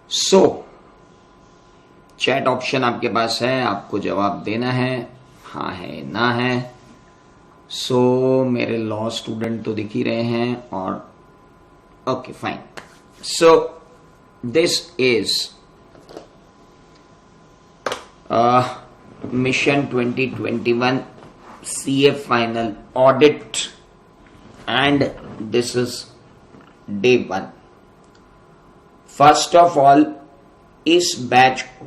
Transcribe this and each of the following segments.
सो chat option आपके पास है, आपको जवाब देना है, हाँ है ना है। सो मेरे लॉ स्टूडेंट तो दिख ही रहे हैं और okay fine. So this is mission 2021 CA final audit and this is day 1। First of all इस बैच को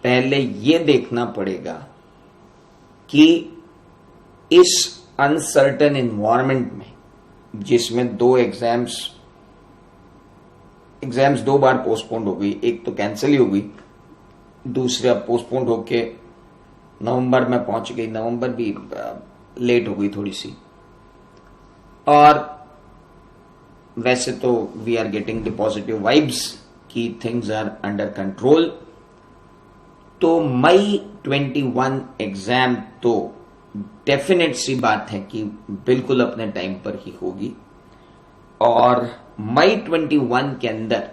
पहले ये देखना पड़ेगा कि इस अनसर्टेन इन्वायरमेंट में, जिसमें दो एग्जाम्स 2 बार पोस्टपोन्ड हो गई, एक तो कैंसिल ही हो गई, दूसरी अब पोस्टपोन्ड होके नवंबर में पहुंच गई, नवंबर भी लेट हो गई थोड़ी सी, और वैसे तो we are getting the positive vibes कि थिंग्स आर अंडर कंट्रोल। तो मई 21 एग्जाम तो डेफिनेट सी बात है कि बिल्कुल अपने टाइम पर ही होगी, और मई 21 के अंदर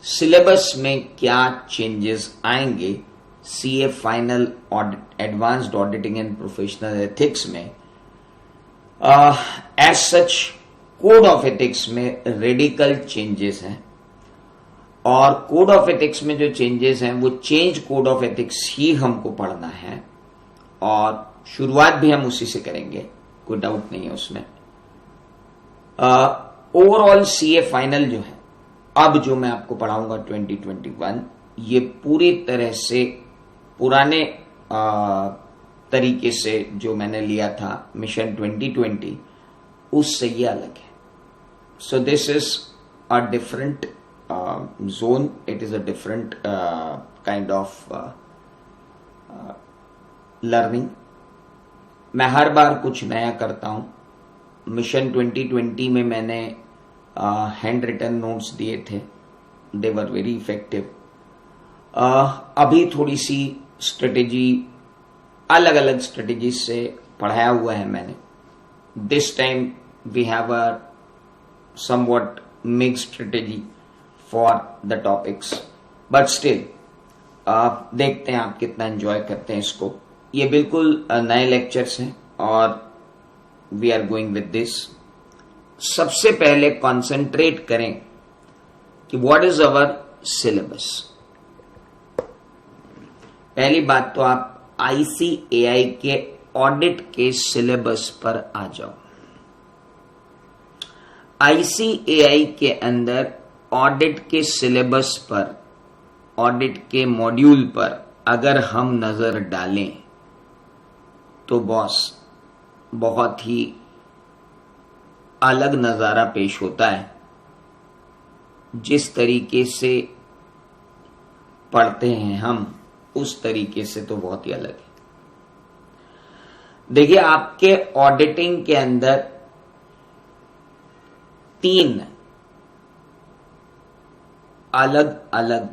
सिलेबस में क्या चेंजेस आएंगे CA final audit, advanced auditing and professional ethics में, as such code of ethics में रेडिकल चेंजेस हैं, और कोड ऑफ एथिक्स में जो चेंजेस हैं वो चेंज कोड ऑफ एथिक्स ही हमको पढ़ना है, और शुरुआत भी हम उसी से करेंगे, कोई डाउट नहीं है उसमें। ओवरऑल सीए फाइनल जो है, अब जो मैं आपको पढ़ाऊंगा 2021, ये पूरी तरह से पुराने तरीके से जो मैंने लिया था मिशन 2020 उससे ये अलग है। सो this is a different zone, it is a different kind of learning। मैं हर बार कुछ नया करता हूं। मिशन 2020 में मैंने हैंड रिटन नोट्स दिए थे, दे वर वेरी इफेक्टिव। अभी थोड़ी सी स्ट्रेटेजी, अलग अलग स्ट्रेटेजी से पढ़ाया हुआ है मैंने। This time we have a somewhat mixed strategy for the topics, but still आप देखते हैं आप कितना एंजॉय करते हैं इसको। ये बिल्कुल नए लेक्चर्स हैं और we are going with this. सबसे पहले कंसंट्रेट करें कि व्हाट इज अवर सिलेबस। पहली बात तो आप ICAI के ऑडिट के सिलेबस पर आ जाओ। ICAI के अंदर ऑडिट के सिलेबस पर, ऑडिट के मॉड्यूल पर अगर हम नजर डालें तो बॉस बहुत ही अलग नजारा पेश होता है। जिस तरीके से पढ़ते हैं हम, उस तरीके से तो बहुत ही अलग है। देखिए, आपके ऑडिटिंग के अंदर 3 अलग अलग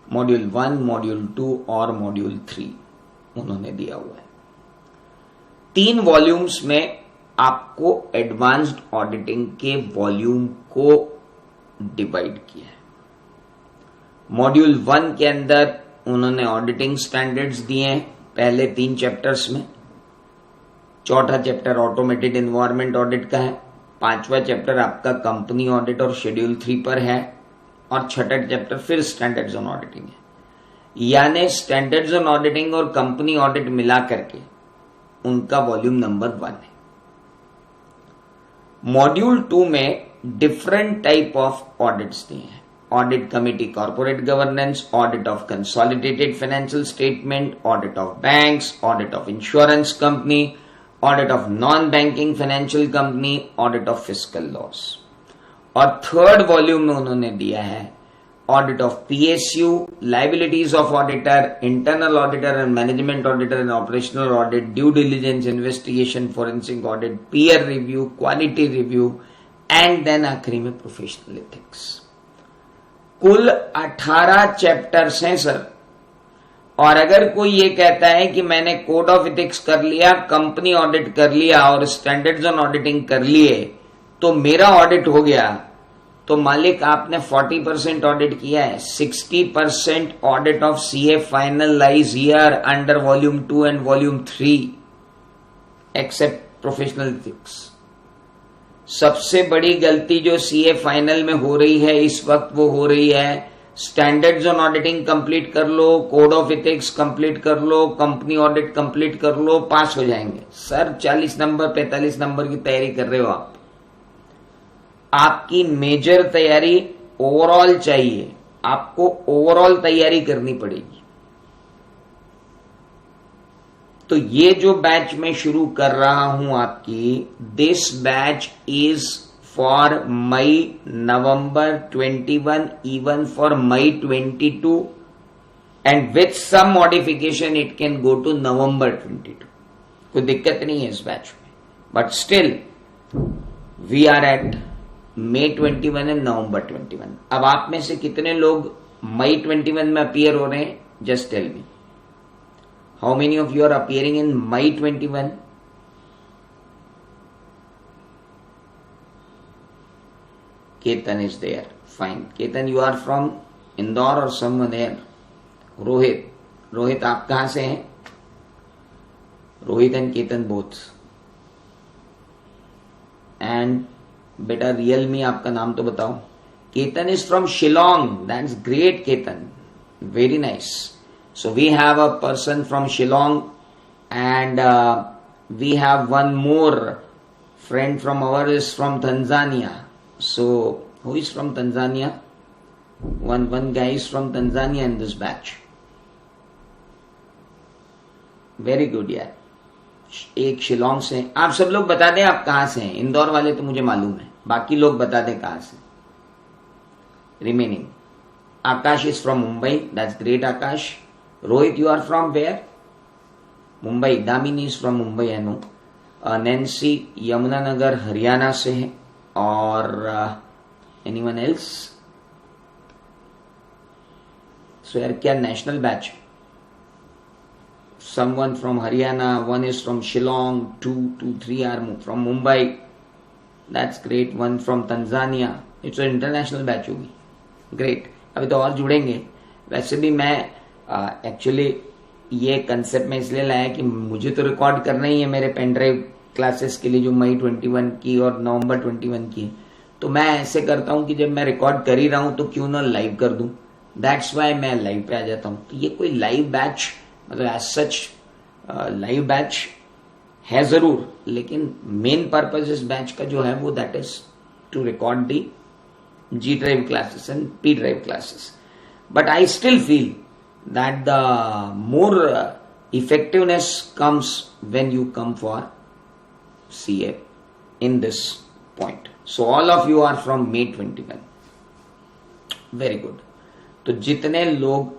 मॉड्यूल 1, मॉड्यूल 2 और मॉड्यूल 3 उन्होंने दिया हुआ है। 3 वॉल्यूम्स में आपको एडवांस्ड ऑडिटिंग के वॉल्यूम को डिवाइड किया है। मॉड्यूल 1 के अंदर उन्होंने ऑडिटिंग स्टैंडर्ड्स दिए हैं पहले 3 चैप्टर्स में। चौथा चैप्टर ऑटोमेटेड एनवायरनमेंट ऑडिट का है, 5वां चैप्टर आपका कंपनी ऑडिट और शेड्यूल 3 पर है, और छठा चैप्टर फिर स्टैंडर्ड्स ऑन ऑडिटिंग है। यानी स्टैंडर्ड्स ऑन ऑडिटिंग और कंपनी ऑडिट मिला करके उनका वॉल्यूम नंबर 1 है। मॉड्यूल 2 में डिफरेंट टाइप ऑफ ऑडिट्स दिए हैं। Audit committee corporate governance, audit of consolidated financial statement, audit of banks, audit of insurance company, audit of non banking financial company, audit of fiscal loss. और third volume में उन्होंने दिया है audit of PSU, liabilities of auditor, internal auditor and management auditor and operational audit, due diligence, investigation, forensic audit, peer review, quality review, and then आखिरी में professional ethics. कुल 18 chapters हैं sir. और अगर कोई ये कहता है कि मैंने कोड ऑफ एथिक्स कर लिया, कंपनी ऑडिट कर लिया और स्टैंडर्ड्स ऑन ऑडिटिंग कर लिए तो मेरा ऑडिट हो गया, तो मालिक आपने 40% ऑडिट किया है, 60% audit of CA final lies here under volume 2 and volume 3 except professional ethics. सबसे बड़ी गलती जो सीए फाइनल में हो रही है इस वक्त वो हो रही है, स्टैंडर्ड्स ऑन ऑडिटिंग कंप्लीट कर लो, कोड ऑफ एथिक्स कंप्लीट कर लो, कंपनी ऑडिट कंप्लीट कर लो, पास हो जाएंगे। सर 40 नंबर 45 नंबर की तैयारी कर रहे हो आप। आपकी मेजर तैयारी ओवरऑल चाहिए, आपको ओवरऑल तैयारी करनी पड़ेगी। तो ये जो बैच मैं शुरू कर रहा हूं आपकी, this batch is for May, November 21, even for May 22, and with some modification it can go to November 22. कोई दिक्कत नहीं है इस बैच में, but still we are at May 21 and November 21. अब आप में से कितने लोग May 21 में अपीयर हो रहे हैं? Just tell me. How many of you are appearing in May 21? Ketan is there. Fine. Ketan, you are from Indore or someone there? Rohit. Rohit, आप कहाँ से हैं? Rohit and Ketan both. And बेटा real me आपका नाम तो बताओ। Ketan is from Shillong. That's great, Ketan. Very nice. So we have a person from Shillong, and we have one more friend from ours is from Tanzania. So, who is from Tanzania? One guy is from Tanzania in this batch. Very good यार। एक शिलोंग से। आप सब लोग बता दें आप कहां से हैं। इंदौर वाले तो मुझे मालूम है, बाकी लोग बता दें कहां से। Remaining. Akash is from Mumbai. That's great, Akash. Rohit, you are from where? Mumbai. Damini is from Mumbai, I know. Nancy Yamunanagar Haryana से है। और एनीवन एल्स? सो यार क्या national batch? Someone from Haryana, one is from Shillong, 2-3 are from Mumbai. That's great. One from Tanzania. It's international batch होगी। Great. अभी तो और जुड़ेंगे। वैसे भी मैं एक्चुअली ये कंसेप्ट में इसलिए लाया कि मुझे तो रिकॉर्ड करना ही है मेरे पेन ड्राइव क्लासेस के लिए, जो मई 21 की और नवंबर 21 की। तो मैं ऐसे करता हूं कि जब मैं रिकॉर्ड कर ही रहा हूं तो क्यों ना लाइव कर दूं। दैट्स वाई मैं लाइव पे आ जाता हूं। तो ये कोई लाइव बैच मतलब एज सच लाइव बैच है जरूर, लेकिन मेन पर्पज इस बैच का जो है वो that is to record the G drive classes and P drive classes. But I still feel that the more effectiveness comes when you come for CA in this point. So all of you are from May 21. Very good. तो जितने लोग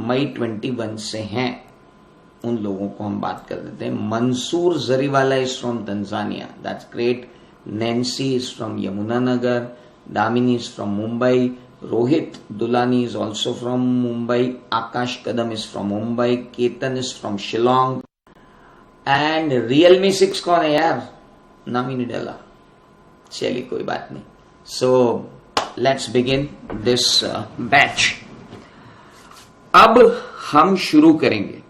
मई 21 से हैं उन लोगों को हम बात कर देते हैं। Mansoor Jariwala is from Tanzania. That's great. Nancy is from Yamunanagar. Damini is from Mumbai. Rohit Dulani is also from Mumbai. Akash Kadam is from Mumbai. Ketan is from Shillong. And Realme 6 कौन है यार? नाम ही नहीं डाला। चलिए कोई बात नहीं। So let's begin this batch. अब हम शुरू करेंगे।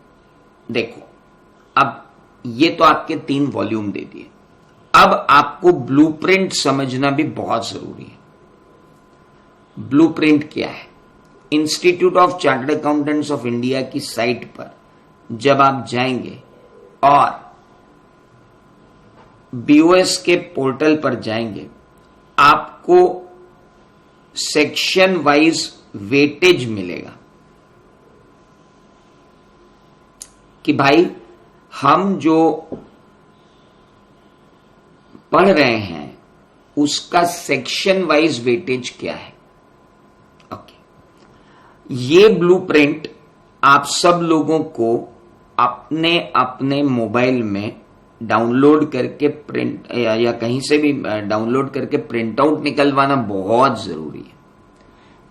देखो, अब ये तो आपके 3 वॉल्यूम दे दिए। अब आपको ब्लूप्रिंट समझना भी बहुत जरूरी है। ब्लूप्रिंट क्या है? Institute of chartered accountants of India की साइट पर जब आप जाएंगे और बीओएस के पोर्टल पर जाएंगे, आपको सेक्शन वाइज वेटेज मिलेगा कि भाई हम जो पढ़ रहे हैं उसका सेक्शन वाइज वेटेज क्या है। ओके, ये ब्लूप्रिंट आप सब लोगों को अपने अपने मोबाइल में डाउनलोड करके प्रिंट या कहीं से भी डाउनलोड करके प्रिंट आउट निकलवाना बहुत जरूरी है,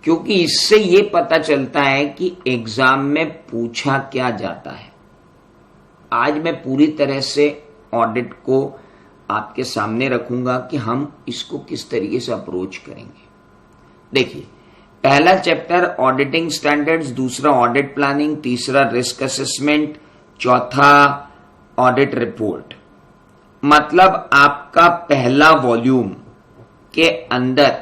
क्योंकि इससे ये पता चलता है कि एग्जाम में पूछा क्या जाता है। आज मैं पूरी तरह से ऑडिट को आपके सामने रखूंगा कि हम इसको किस तरीके से अप्रोच करेंगे। देखिए, पहला चैप्टर ऑडिटिंग स्टैंडर्ड्स, दूसरा ऑडिट प्लानिंग, तीसरा रिस्क असेसमेंट, चौथा ऑडिट रिपोर्ट। मतलब आपका पहला वॉल्यूम के अंदर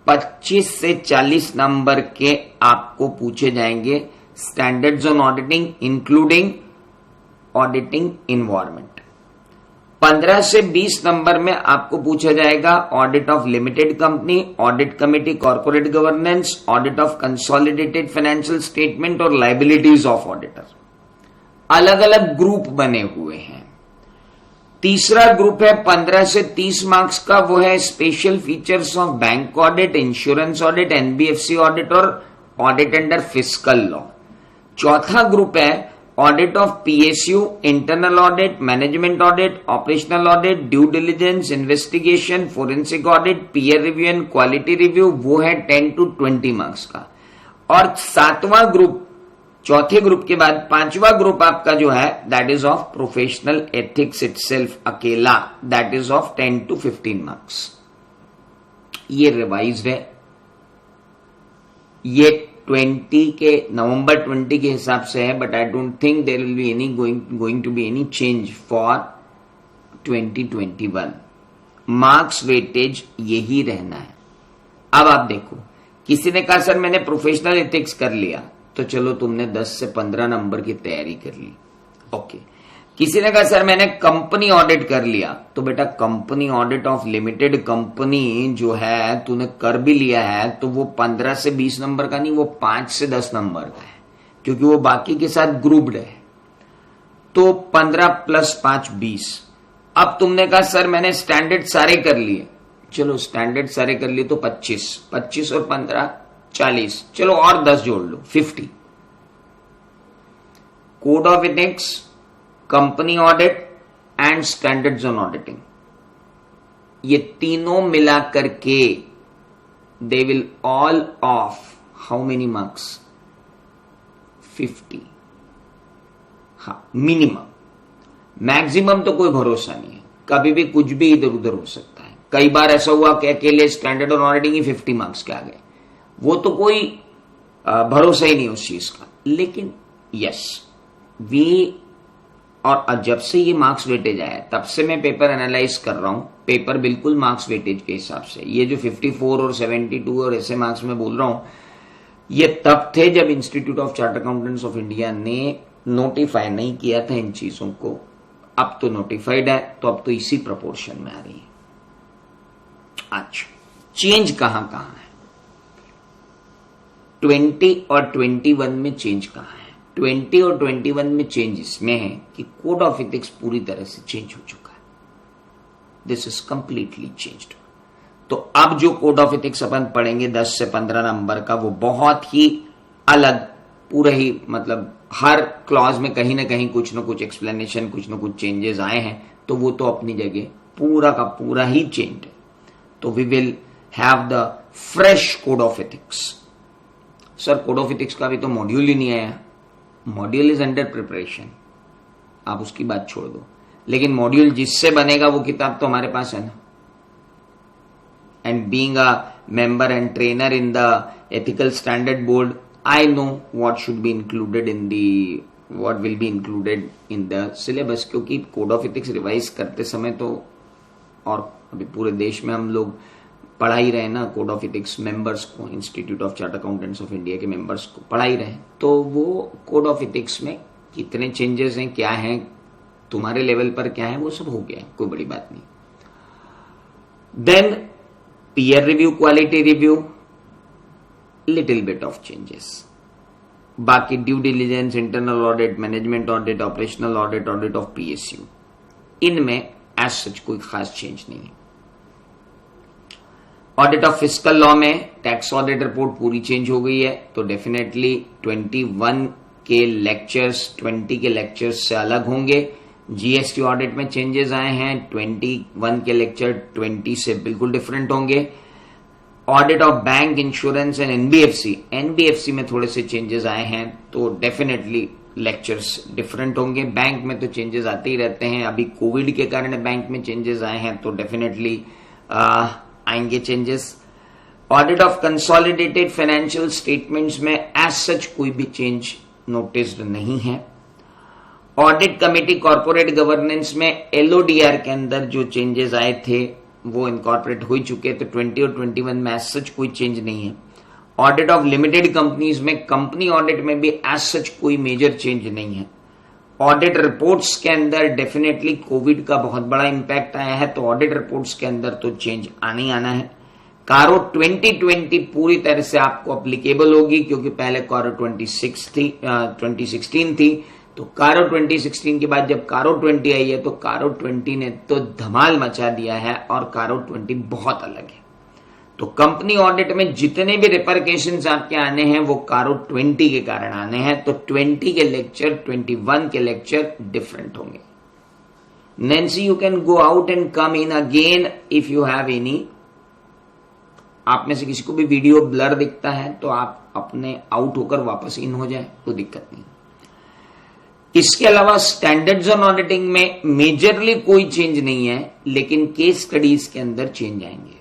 25 से 40 नंबर के आपको पूछे जाएंगे standards on auditing including auditing environment. 15 से 20 नंबर में आपको पूछा जाएगा audit of limited company, audit committee corporate governance, audit of consolidated financial statement और लाइबिलिटीज ऑफ ऑडिटर। अलग अलग ग्रुप बने हुए हैं। तीसरा ग्रुप है 15 से 30 मार्क्स का, वो है special features of bank audit, insurance audit, NBFC audit और ऑडिट अंडर फिस्कल लॉ। चौथा ग्रुप है audit of PSU, internal audit, management audit, operational audit, due diligence, investigation, forensic audit, peer review and quality review, वो है 10 to 20 marks का। और सातवां group, चौथे group के बाद पांचवा ग्रुप आपका जो है that is of professional ethics itself अकेला, that is of 10 to 15 marks. ये रिवाइज है, ये 20 के नवंबर 20 के हिसाब से है, but I don't think there will be any going to be any change for 2021। Marks weightage यही रहना है। अब आप देखो, किसी ने कहा सर मैंने प्रोफेशनल एथिक्स कर लिया, तो चलो तुमने 10 से 15 नंबर की तैयारी कर ली, ओके। किसी ने कहा सर मैंने कंपनी ऑडिट कर लिया, तो बेटा company audit of limited company जो है तूने कर भी लिया है, तो वो 15 से 20 नंबर का नहीं, वो 5 से 10 नंबर का है, क्योंकि वो बाकी के साथ ग्रुप्ड है। तो 15 + 5 20। अब तुमने कहा सर मैंने स्टैंडर्ड सारे कर लिए, चलो स्टैंडर्ड सारे कर लिए तो 25 और 15 40, चलो और 10 जोड़ लो 50। Code of ethics, company audit and standards on auditing, ये तीनों मिलाकर के they will all of how many marks? 50। हाँ, मिनिमम। मैक्सिमम तो कोई भरोसा नहीं है, कभी भी कुछ भी इधर उधर हो सकता है। कई बार ऐसा हुआ कि अकेले standard on auditing he 50 marks के आ गए, वो तो कोई भरोसा ही नहीं उस चीज का। लेकिन यस, और जब से ये मार्क्स वेटेज आया तब से मैं पेपर एनालाइज कर रहा हूं, पेपर बिल्कुल मार्क्स वेटेज के हिसाब से। ये जो 54 और 72 और ऐसे मार्क्स में बोल रहा हूं, ये तब थे जब institute of chartered accountants of India ने नोटिफाई नहीं किया था इन चीजों को। अब तो नोटिफाइड है, तो अब तो इसी प्रपोर्शन में आ रही है। अच्छा, चेंज कहां कहां है? 20 और 21 में चेंज कहां है? 20 और 21 में चेंज इसमें है कि कोड ऑफ एथिक्स पूरी तरह से चेंज हो चुका है। This is completely changed. तो अब जो कोड ऑफ एथिक्स अपन पढ़ेंगे 10 से 15 नंबर का, वो बहुत ही अलग, पूरा ही मतलब हर क्लॉज में कहीं ना कहीं कुछ ना कुछ एक्सप्लेनेशन, कुछ ना कुछ चेंजेस आए हैं, तो वो तो अपनी जगह पूरा का पूरा ही चेंज है। तो we will have the fresh code of ethics. Sir code of ethics का भी तो मॉड्यूल ही नहीं आया। मॉड्यूल इज अंडर प्रिपरेशन, आप उसकी बात छोड़ दो, लेकिन मॉड्यूल जिससे बनेगा वो किताब तो हमारे पास है ना। And being a member and trainer in the ethical standard board, I know what should be included in what will be included in the syllabus, क्योंकि कोड ऑफ एथिक्स रिवाइज करते समय तो, और अभी पूरे देश में हम लोग पढ़ा ही रहे ना कोड ऑफ एथिक्स मेंबर्स को, institute of chartered accountants of India के मेंबर्स को पढ़ा ही रहे, तो वो कोड ऑफ एथिक्स में कितने चेंजेस हैं, क्या हैं, तुम्हारे लेवल पर क्या है, वो सब हो गया है, कोई बड़ी बात नहीं। Then peer review, quality review, little bit of changes. बाकी due diligence, internal audit, management audit, operational audit, audit of PSU, इनमें एज सच कोई खास चेंज नहीं है। ऑडिट ऑफ फिस्कल लॉ में टैक्स ऑडिट रिपोर्ट पूरी चेंज हो गई है, तो डेफिनेटली 21 के लेक्चर्स 20 के लेक्चर्स से अलग होंगे। जीएसटी ऑडिट में चेंजेस आए हैं, 21 के लेक्चर 20 से बिल्कुल डिफरेंट होंगे। Audit of bank, insurance and NBFC में थोड़े से चेंजेस आए हैं, तो डेफिनेटली लेक्चर्स डिफरेंट होंगे। बैंक में तो चेंजेस आते ही रहते हैं, अभी कोविड के कारण बैंक में चेंजेस आए हैं, तो डेफिनेटली आएंगे changes. Audit of consolidated financial statements में एज सच कोई भी चेंज नोटिस्ड नहीं है। ऑडिट कमेटी कॉर्पोरेट गवर्नेंस में एलओडीआर के अंदर जो चेंजेस आए थे वो इनकॉर्पोरेट हो चुके, तो 20 और 21 में एज सच कोई चेंज नहीं है। ऑडिट ऑफ लिमिटेड कंपनीज में कंपनी ऑडिट में भी एज सच कोई मेजर चेंज नहीं है। ऑडिट रिपोर्ट्स के अंदर डेफिनेटली कोविड का बहुत बड़ा इंपैक्ट आया है, तो ऑडिट रिपोर्ट्स के अंदर तो चेंज आना ही आना है। कारो 2020 पूरी तरह से आपको अप्लीकेबल होगी, क्योंकि पहले कारो 2016 थी, तो कारो 2016 के बाद जब कारो 20 आई है तो कारो 20 ने तो धमाल मचा दिया है और कारो 20 बहुत अलग है। तो कंपनी ऑडिट में जितने भी रिपरकेशंस आपके आने हैं वो कारो 20 के कारण आने हैं, तो 20 के लेक्चर 21 के लेक्चर डिफरेंट होंगे। Nancy, you can go out and come in again if you have any. आप में से किसी को भी वीडियो ब्लर दिखता है तो आप अपने आउट होकर वापस इन हो जाए, कोई दिक्कत नहीं। इसके अलावा स्टैंडर्ड्स ऑन ऑडिटिंग में मेजरली कोई चेंज नहीं है, लेकिन केस स्टडीज के अंदर चेंज आएंगे।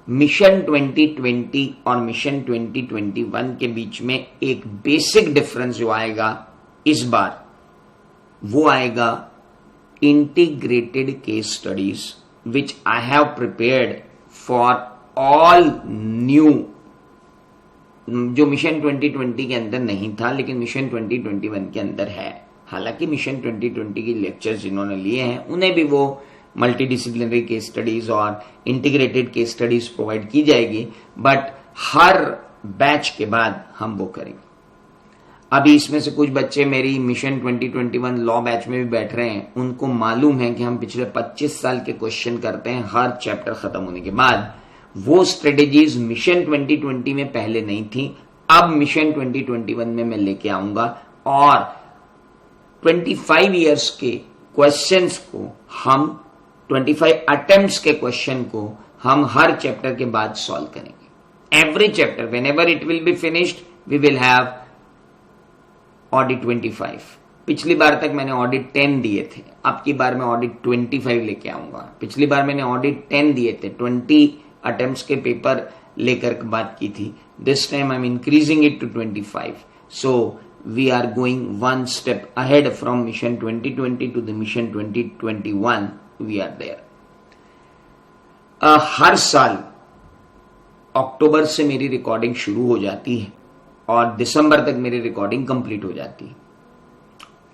मिशन 2020 और मिशन 2021 के बीच में एक बेसिक डिफरेंस जो आएगा इस बार, वो आएगा integrated case studies which I have prepared for all new, जो मिशन 2020 के अंदर नहीं था लेकिन मिशन 2021 के अंदर है। हालांकि मिशन 2020 के लेक्चर्स जिन्होंने लिए हैं उन्हें भी वो मल्टी डिसिप्लिनरी केस स्टडीज और इंटीग्रेटेड केस स्टडीज प्रोवाइड की जाएगी, बट हर बैच के बाद हम वो करेंगे। अभी इसमें से कुछ बच्चे मेरी मिशन 2021 लॉ बैच में भी बैठ रहे हैं, उनको मालूम है कि हम पिछले 25 साल के क्वेश्चन करते हैं हर चैप्टर खत्म होने के बाद। वो स्ट्रेटेजीज मिशन 2020 में पहले नहीं थी, अब मिशन 2021 में मैं लेके आऊंगा और 25 इयर्स के क्वेश्चंस को हम 25 अटेम्प्ट्स के क्वेश्चन को हम हर चैप्टर के बाद सॉल्व करेंगे। Every chapter whenever it will be finished we will have audit 25। पिछली बार तक मैंने ऑडिट 10 दिए थे, अब की बार मैं ऑडिट 25 लेके आऊंगा। पिछली बार मैंने ऑडिट 10 दिए थे, 20 अटेम्प्ट्स के पेपर लेकर बात की थी। This time I am increasing it to 25, so we are going one step ahead from mission 2020 to the mission 2021 we are there. हर साल अक्टूबर से मेरी रिकॉर्डिंग शुरू हो जाती है और दिसंबर तक मेरी रिकॉर्डिंग कंप्लीट हो जाती है,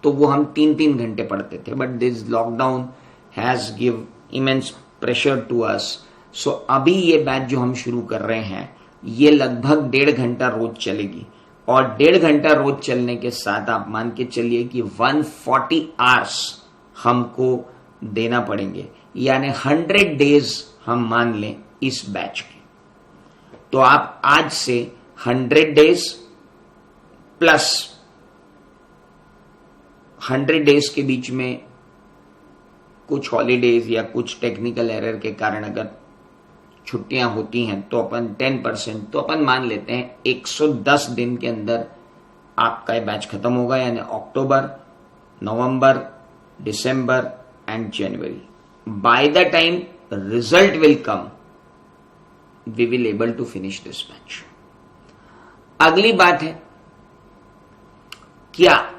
तो वो हम 3-3 घंटे पढ़ते थे, but this lockdown has give immense pressure to us. सो अभी ये बैच जो हम शुरू कर रहे हैं ये लगभग 1.5 घंटा रोज चलेगी, और 1.5 घंटा रोज चलने के साथ आप मान के चलिए कि 140 आवर्स हमको देना पड़ेंगे, यानी 100 डेज हम मान लें इस बैच के। तो आप आज से 100 डेज प्लस 100 डेज के बीच में कुछ हॉलीडेज या कुछ टेक्निकल एरर के कारण अगर छुट्टियां होती हैं तो अपन 10%, तो अपन मान लेते हैं 110 दिन के अंदर आपका ये बैच खत्म होगा, यानी अक्टूबर, नवंबर, दिसंबर एंड जनवरी। By the time result will come we will able to finish this batch. अगली बात है, क्या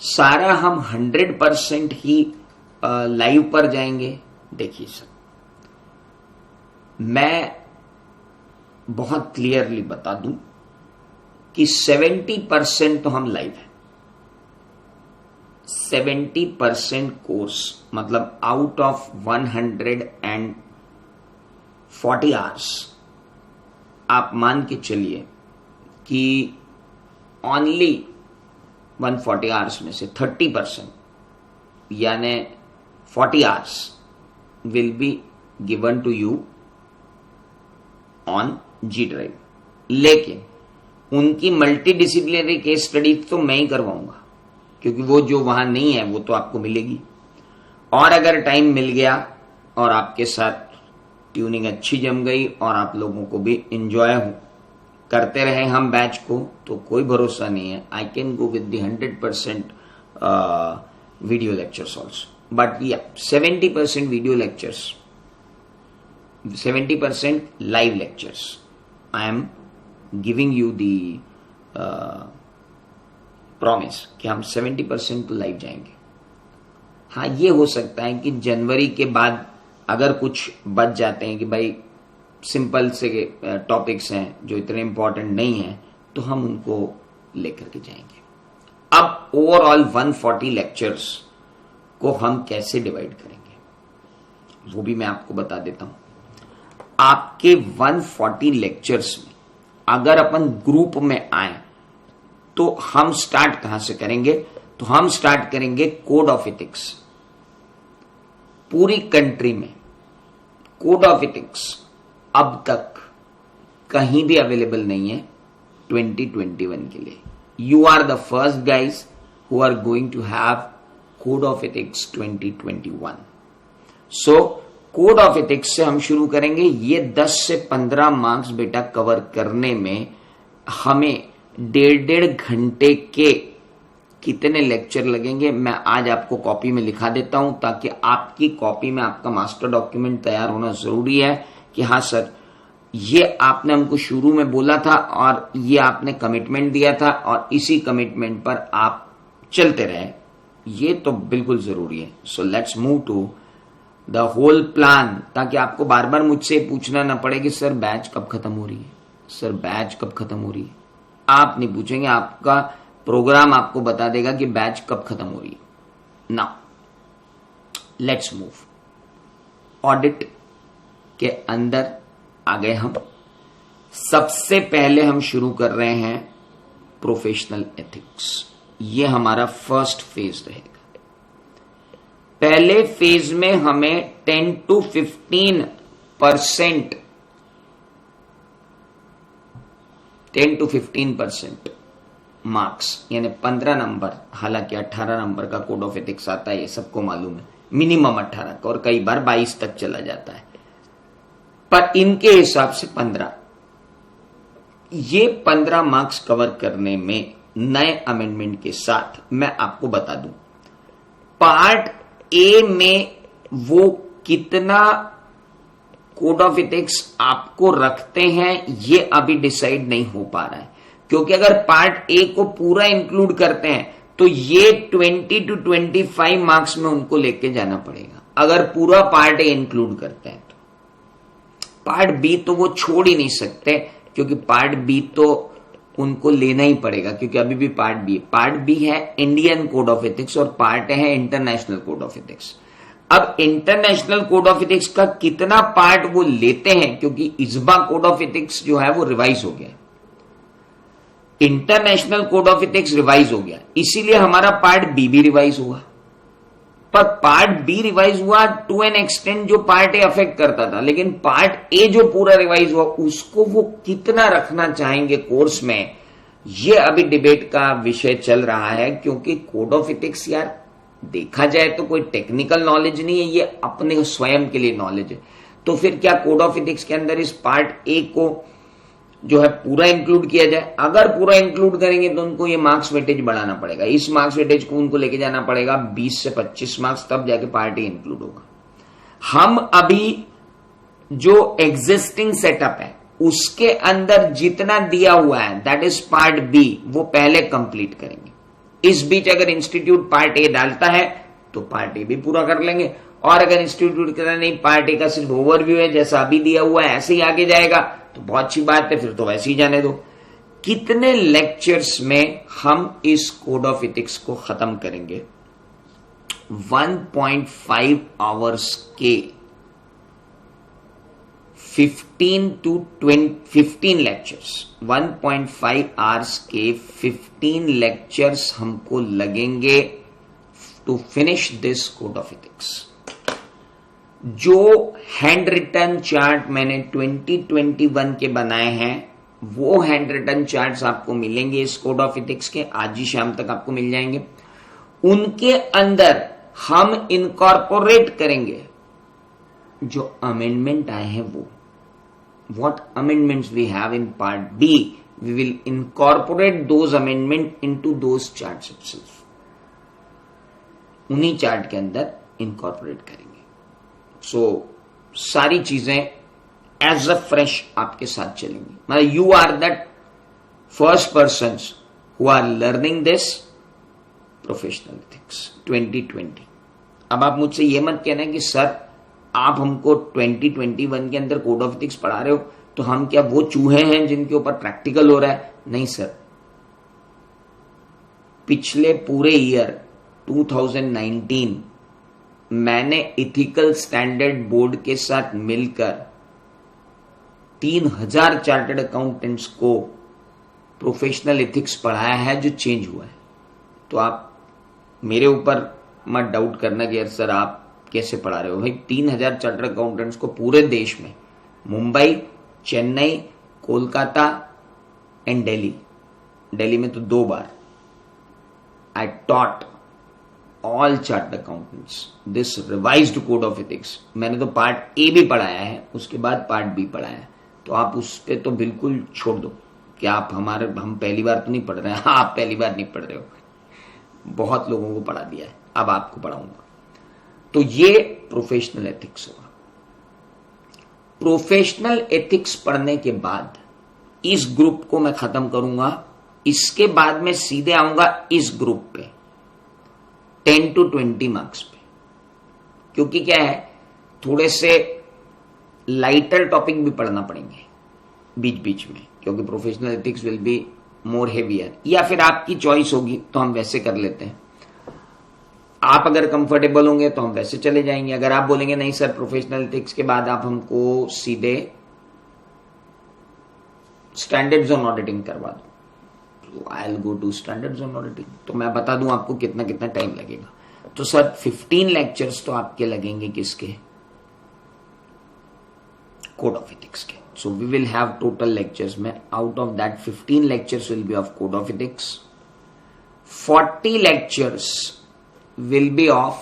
सारा हम 100% ही लाइव पर जाएंगे? देखिए सर, मैं बहुत क्लियरली बता दूं कि 70% तो हम लाइव हैं। 70% कोर्स मतलब आउट ऑफ 140 आवर्स आप मान के चलिए कि ओनली 140 आवर्स में से 30% यानी 40 hours will be given to you on G drive, लेकिन उनकी मल्टी डिसिप्लिनरी केस स्टडी तो मैं ही करवाऊंगा, क्योंकि वो जो वहां नहीं है वो तो आपको मिलेगी। और अगर टाइम मिल गया और आपके साथ ट्यूनिंग अच्छी जम गई और आप लोगों को भी इंजॉय हो करते रहे हम बैच को, तो कोई भरोसा नहीं है, I can go with the 100% video lectures also, but या 70% video lectures 70% live lectures. I am giving you the promise कि हम 70% तो लाइव जाएंगे. हाँ, ये हो सकता है कि जनवरी के बाद अगर कुछ बच जाते हैं कि भाई सिंपल से टॉपिक्स हैं जो इतने इंपॉर्टेंट नहीं हैं, तो हम उनको लेकर के जाएंगे. अब ओवरऑल 140 लेक्चर्स को हम कैसे डिवाइड करेंगे वो भी मैं आपको बता देता हूं. आपके 140 लेक्चर्स में अगर अपन ग्रुप में आए तो हम स्टार्ट कहां से करेंगे? तो हम स्टार्ट करेंगे कोड ऑफ एथिक्स. पूरी कंट्री में कोड ऑफ एथिक्स अब तक कहीं भी अवेलेबल नहीं है 2021 के लिए. You are the first guys who are going to have code of ethics 2021. So code of ethics से हम शुरू करेंगे. ये 10 से 15 मार्क्स बेटा कवर करने में हमें 1.5 घंटे के कितने लेक्चर लगेंगे मैं आज आपको कॉपी में लिखा देता हूं, ताकि आपकी कॉपी में आपका मास्टर डॉक्यूमेंट तैयार होना जरूरी है कि हाँ सर, ये आपने हमको शुरू में बोला था और ये आपने कमिटमेंट दिया था और इसी कमिटमेंट पर आप चलते रहे. ये तो बिल्कुल जरूरी है. So let's move to the whole plan, ताकि आपको बार बार मुझसे पूछना ना पड़े कि सर बैच कब खत्म हो रही है, सर बैच कब खत्म हो रही है. आप नहीं पूछेंगे, आपका प्रोग्राम आपको बता देगा कि बैच कब खत्म हो रही है. Now let's move. ऑडिट के अंदर आ गए हम. सबसे पहले हम शुरू कर रहे हैं प्रोफेशनल एथिक्स. ये हमारा फर्स्ट फेज रहेगा. पहले फेज में हमें 10 to 15% मार्क्स यानी 15 नंबर, हालांकि 18 नंबर का कोड ऑफ एथिक्स आता है, ये सबको मालूम है. मिनिमम 18 का और कई बार 22 तक चला जाता है, पर इनके हिसाब से 15. ये 15 मार्क्स कवर करने में नए अमेंडमेंट के साथ मैं आपको बता दूं, पार्ट ए में वो कितना कोड ऑफ एथिक्स आपको रखते हैं ये अभी डिसाइड नहीं हो पा रहा है, क्योंकि अगर पार्ट ए को पूरा इंक्लूड करते हैं तो ये 20 to 25 मार्क्स में उनको लेके जाना पड़ेगा. अगर पूरा पार्ट ए इंक्लूड करते हैं तो पार्ट बी तो वो छोड़ ही नहीं सकते, क्योंकि पार्ट बी तो उनको लेना ही पड़ेगा, क्योंकि अभी भी पार्ट बी है. पार्ट बी है इंडियन कोड ऑफ एथिक्स और पार्ट है इंटरनेशनल कोड ऑफ एथिक्स. अब इंटरनेशनल कोड ऑफ एथिक्स का कितना पार्ट वो लेते हैं, क्योंकि इस्बा कोड ऑफ एथिक्स जो है वो रिवाइज हो गया, international code of ethics revise हो गया, इसीलिए हमारा पार्ट बी भी रिवाइज हुआ. पर पार्ट बी रिवाइज हुआ टू एन एक्सटेंट जो पार्ट ए अफेक्ट करता था, लेकिन पार्ट ए जो पूरा रिवाइज हुआ उसको वो कितना रखना चाहेंगे कोर्स में, ये अभी डिबेट का विषय चल रहा है. क्योंकि कोड ऑफ एथिक्स यार देखा जाए तो कोई टेक्निकल नॉलेज नहीं है, ये अपने स्वयं के लिए नॉलेज है. तो फिर क्या कोड ऑफ एथिक्स के अंदर इस पार्ट ए को जो है पूरा इंक्लूड किया जाए? अगर पूरा इंक्लूड करेंगे तो उनको ये मार्क्स वेटेज बढ़ाना पड़ेगा. इस मार्क्स वेटेज को उनको लेके जाना पड़ेगा 20 से 25 मार्क्स, तब जाके पार्ट ए इंक्लूड होगा. हम अभी जो एग्जिस्टिंग सेटअप है उसके अंदर जितना दिया हुआ है दैट इज पार्ट बी, वो पहले कंप्लीट करेंगे. इस बीच अगर इंस्टीट्यूट पार्ट ए डालता है तो पार्ट ए भी पूरा कर लेंगे, और अगर इंस्टीट्यूट कहता नहीं पार्ट ए का सिर्फ ओवरव्यू है जैसा अभी दिया हुआ है ऐसे ही आगे जाएगा तो बहुत अच्छी बात है, फिर तो वैसे ही जाने दो. कितने लेक्चर्स में हम इस कोड ऑफ एथिक्स को खत्म करेंगे? 1.5 आवर्स के 15 लेक्चर्स, 1.5 आवर्स के 15 लेक्चर्स हमको लगेंगे to finish this code of ethics. जो हैंड रिटन चार्ट मैंने 2021 के बनाए हैं वो हैंड रिटन चार्ट्स आपको मिलेंगे इस कोड ऑफ एथिक्स के, आज ही शाम तक आपको मिल जाएंगे. उनके अंदर हम इनकॉर्पोरेट करेंगे जो अमेंडमेंट आए हैं वो. What amendments we have in part B, we will incorporate those amendment into those charts itself. उन्हीं चार्ट के अंदर इनकॉर्पोरेट करेंगे. सो सारी चीजें एज अ फ्रेश आपके साथ चलेंगे। मतलब you are that first person who are learning this professional ethics 2020। अब आप मुझसे ये मत कहना कि सर आप हमको 2021 के अंदर कोड ऑफ एथिक्स पढ़ा रहे हो, तो हम क्या वो चूहे हैं जिनके ऊपर प्रैक्टिकल हो रहा है? नहीं सर, पिछले पूरे ईयर 2019 मैंने इथिकल स्टैंडर्ड बोर्ड के साथ मिलकर 3000 चार्टर्ड अकाउंटेंट्स को प्रोफेशनल एथिक्स पढ़ाया है जो चेंज हुआ है। तो आप मेरे ऊपर मत डाउट करना कि यार सर आप कैसे पढ़ा रहे हो। भाई 3000 चार्टर्ड अकाउंटेंट्स को पूरे देश में, मुंबई, चेन्नई, कोलकाता एंड दिल्ली में तो 2 बार I taught all chartered accountants this revised code of ethics. मैंने तो पार्ट ए भी पढ़ाया है, उसके बाद पार्ट बी पढ़ाया है। तो आप उस पे तो बिल्कुल छोड़ दो कि आप हम पहली बार तो नहीं पढ़ रहे हैं। हाँ, आप पहली बार नहीं पढ़ रहे हो, बहुत लोगों को पढ़ा दिया है, अब आपको पढ़ाऊंगा। तो ये प्रोफेशनल एथिक्स होगा। प्रोफेशनल एथिक्स पढ़ने के बाद इस ग्रुप को मैं खत्म करूंगा। इसके बाद मैं सीधे आऊंगा इस ग्रुप पे 10 to 20 मार्क्स पे, क्योंकि क्या है, थोड़े से लाइटर टॉपिक भी पढ़ना पड़ेंगे बीच बीच में, क्योंकि professional ethics will be more heavier. या फिर आपकी चॉइस होगी तो हम वैसे कर लेते हैं। आप अगर कंफर्टेबल होंगे तो हम वैसे चले जाएंगे। अगर आप बोलेंगे नहीं सर प्रोफेशनल एथिक्स के बाद आप हमको सीधे स्टैंडर्ड्स ऑन ऑडिटिंग करवा दो, तो I will go to standards on auditing. तो मैं बता दूं आपको कितना कितना टाइम लगेगा। तो सर 15 लेक्चर्स तो आपके लगेंगे किसके? कोड ऑफ एथिक्स के। So we will have total lectures में out of that 15 lectures will be of code of ethics, 40 lectures will be of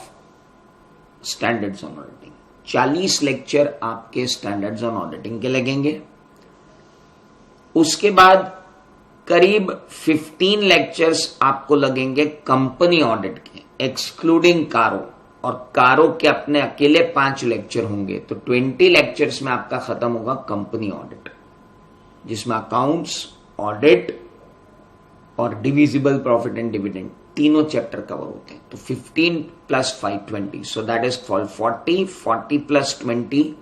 standards on auditing, 40 lecture आपके स्टैंडर्ड्स ऑन ऑडिटिंग के लगेंगे। उसके बाद करीब 15 लेक्चर्स आपको लगेंगे कंपनी ऑडिट के, एक्सक्लूडिंग कारो, और कारो के अपने अकेले 5 लेक्चर होंगे। तो 20 लेक्चर्स में आपका खत्म होगा कंपनी ऑडिट, जिसमें अकाउंट्स, ऑडिट और डिविजिबल प्रॉफिट एंड डिविडेंड तीनों चैप्टर कवर होते हैं। तो 15 + 5 20, सो दैट इज 40 + 20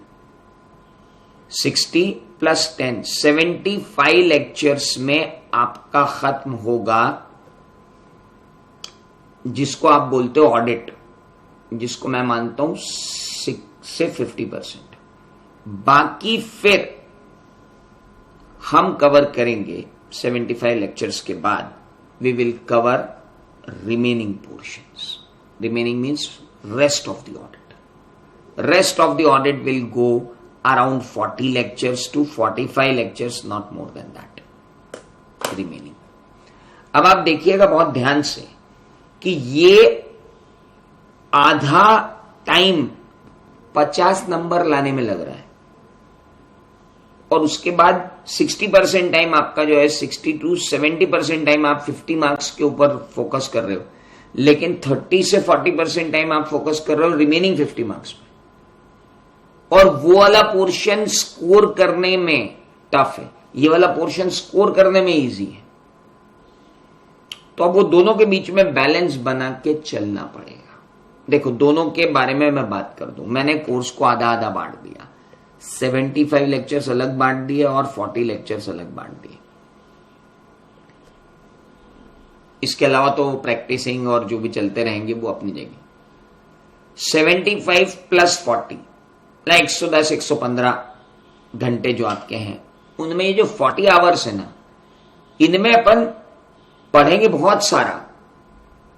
60 + 10 75 लेक्चर्स में आपका खत्म होगा, जिसको आप बोलते हो ऑडिट, जिसको मैं मानता हूं 6 से 50%। बाकी फिर हम कवर करेंगे 75 लेक्चर्स के बाद we will cover remaining portions. Remaining means rest of the audit. Rest of the audit will go around 40 lectures to 45 lectures, not more than that remaining। अब आप देखिएगा बहुत ध्यान से कि ये आधा टाइम 50 नंबर लाने में लग रहा है, और उसके बाद 60% टाइम आपका जो है 60 to 70% टाइम आप 50 मार्क्स के ऊपर फोकस कर रहे हो, लेकिन 30 से 40% टाइम आप फोकस कर रहे हो रिमेनिंग 50 मार्क्स पे, और वो वाला पोर्शन स्कोर करने में टफ है, ये वाला पोर्शन स्कोर करने में इजी है। तो अब वो दोनों के बीच में बैलेंस बना के चलना पड़ेगा। देखो दोनों के बारे में मैं बात कर दूं, मैंने कोर्स को आधा आधा बांट दिया, 75 लेक्चर्स अलग बांट दिए और 40 लेक्चर्स अलग बांट दिए। इसके अलावा तो प्रैक्टिसिंग और जो भी चलते रहेंगे वो अपनी जगह। 75 + 40 लाइक 110 115 घंटे जो आपके हैं, उनमें ये जो 40 आवर्स है ना, इनमें अपन पढ़ेंगे बहुत सारा,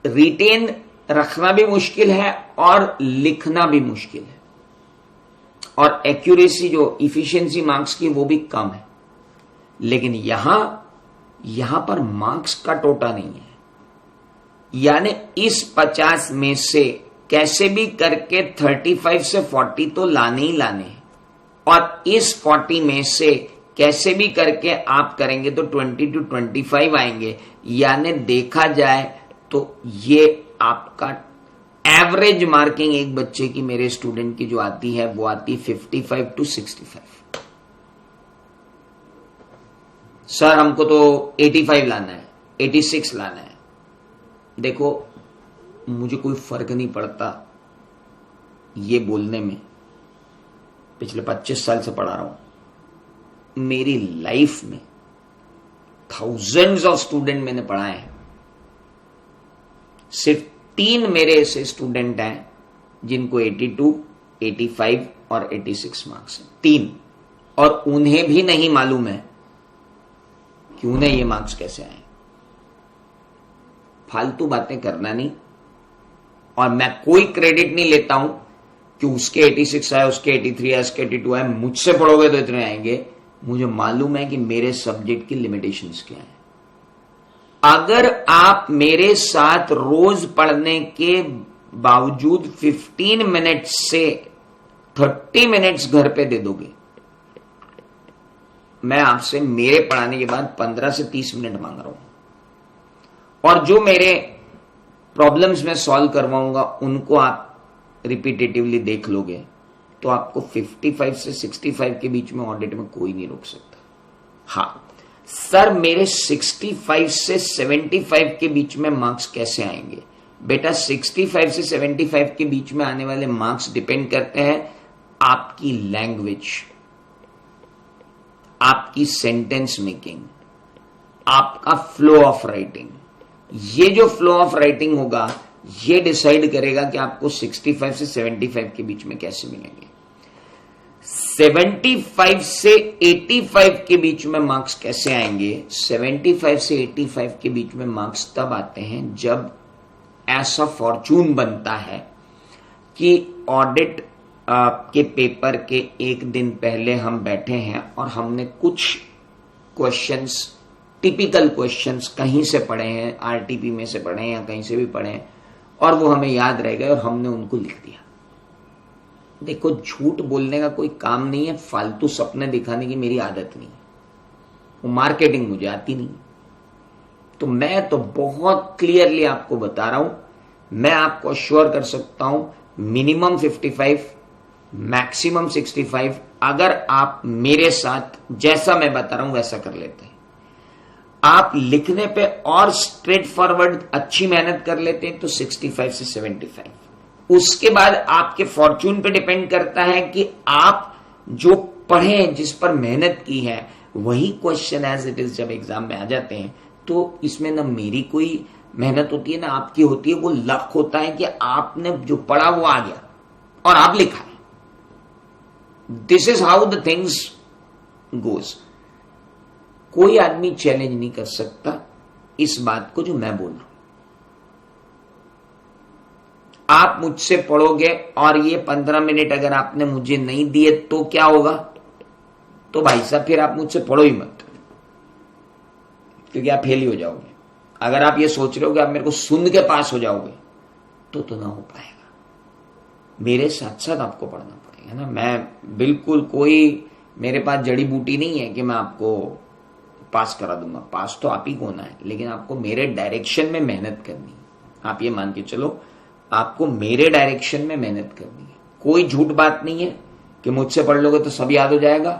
रिटेन रखना भी मुश्किल है और लिखना भी मुश्किल है, और एक्यूरेसी जो इफिशिएंसी मार्क्स की वो भी कम है। लेकिन यहां पर मार्क्स का टोटा नहीं है, यानी इस 50 में से कैसे भी करके 35 से 40 तो लाने ही लाने हैं, और इस 40 में से कैसे भी करके आप करेंगे तो 20 to 25 आएंगे। यानी देखा जाए तो ये आपका एवरेज मार्किंग एक बच्चे की, मेरे स्टूडेंट की जो आती है वो आती है 55 to 65। सर हमको तो 85 लाना है, 86 लाना है। देखो मुझे कोई फर्क नहीं पड़ता ये बोलने में, पिछले 25 साल से पढ़ा रहा हूं। मेरी लाइफ में थाउजेंड्स ऑफ स्टूडेंट मैंने पढ़ाए हैं, सिर्फ 3 मेरे ऐसे स्टूडेंट हैं जिनको 82, 85 और 86 मार्क्स हैं, 3। और उन्हें भी नहीं मालूम है कि उन्हें ये मार्क्स कैसे आए। फालतू बातें करना नहीं। और मैं कोई क्रेडिट नहीं लेता हूं कि उसके 86 आए, उसके 83 आए, उसके 82 आए, मुझसे पढ़ोगे तो इतने आएंगे। मुझे मालूम है कि मेरे सब्जेक्ट की लिमिटेशंस क्या है। अगर आप मेरे साथ रोज पढ़ने के बावजूद 15 मिनट से 30 मिनट्स घर पे दे दोगे, मैं आपसे मेरे पढ़ाने के बाद 15 से 30 मिनट मांग रहा हूं। और जो मेरे प्रॉब्लम्स में सॉल्व करवाऊंगा उनको आप रिपीटेटिवली देख लोगे तो आपको 55 से 65 के बीच में ऑडिट में कोई नहीं रोक सकता। हाँ सर मेरे 65 से 75 के बीच में मार्क्स कैसे आएंगे? बेटा 65 से 75 के बीच में आने वाले मार्क्स डिपेंड करते हैं आपकी लैंग्वेज, आपकी सेंटेंस मेकिंग, आपका फ्लो ऑफ राइटिंग। ये जो फ्लो ऑफ राइटिंग होगा ये डिसाइड करेगा कि आपको 65 से 75 के बीच में कैसे मिलेंगे। 75 से 85 के बीच में मार्क्स कैसे आएंगे? 75 से 85 के बीच में मार्क्स तब आते हैं जब ऐसा फॉर्चून बनता है कि ऑडिट के पेपर के एक दिन पहले हम बैठे हैं और हमने कुछ क्वेश्चंस, टिपिकल क्वेश्चंस कहीं से पढ़े हैं, आरटीपी में से पढ़े हैं या कहीं से भी पढ़े हैं, और वो हमें याद रह गए और हमने उनको लिख दिया। देखो झूठ बोलने का कोई काम नहीं है, फालतू सपने दिखाने की मेरी आदत नहीं है, वो मार्केटिंग मुझे आती नहीं। तो मैं तो बहुत क्लियरली आपको बता रहा हूं, मैं आपको अश्योर कर सकता हूं मिनिमम 55, मैक्सिमम 65 अगर आप मेरे साथ जैसा मैं बता रहा हूं वैसा कर लेते हैं। आप लिखने पे और स्ट्रेट फॉरवर्ड अच्छी मेहनत कर लेते हैं तो 65 से 75। उसके बाद आपके फॉर्चून पे डिपेंड करता है कि आप जो पढ़े, जिस पर मेहनत की है, वही क्वेश्चन एज इट इज जब एग्जाम में आ जाते हैं तो इसमें ना मेरी कोई मेहनत होती है ना आपकी होती है। वो लक होता है कि आपने जो पढ़ा वो आ गया और आप लिखा है। This is how the things goes. कोई आदमी चैलेंज नहीं कर सकता इस बात को जो मैं बोल रहा हूं। आप मुझसे पढ़ोगे और ये 15 मिनट अगर आपने मुझे नहीं दिए तो क्या होगा? तो भाई साहब फिर आप मुझसे पढ़ो ही मत, क्योंकि आप फेल ही हो जाओगे। अगर आप ये सोच रहे हो कि आप मेरे को सुन के पास हो जाओगे तो ना हो पाएगा। मेरे साथ साथ आपको पढ़ना पड़ेगा ना। मैं बिल्कुल कोई, मेरे पास जड़ी बूटी नहीं है कि मैं आपको पास करा दूंगा। पास तो आप ही को होना है, लेकिन आपको मेरे डायरेक्शन में मेहनत करनी है। आप ये मान के चलो आपको मेरे डायरेक्शन में मेहनत करनी है। कोई झूठ बात नहीं है कि मुझसे पढ़ लोगे तो सब याद हो जाएगा।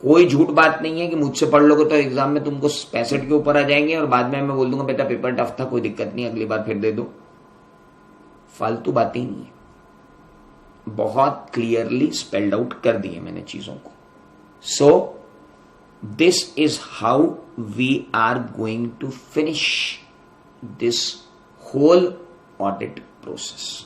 कोई झूठ बात नहीं है कि मुझसे पढ़ लोगे तो एग्जाम में तुमको 65 के ऊपर आ जाएंगे और बाद में मैं बोल दूंगा बेटा पेपर टफ था, कोई दिक्कत नहीं, अगली बार फिर दे दो। फालतू बातें नहीं है, बहुत क्लियरली स्पेल्ड आउट कर दी है मैंने चीजों को। So this is how we are going to finish this whole audit process.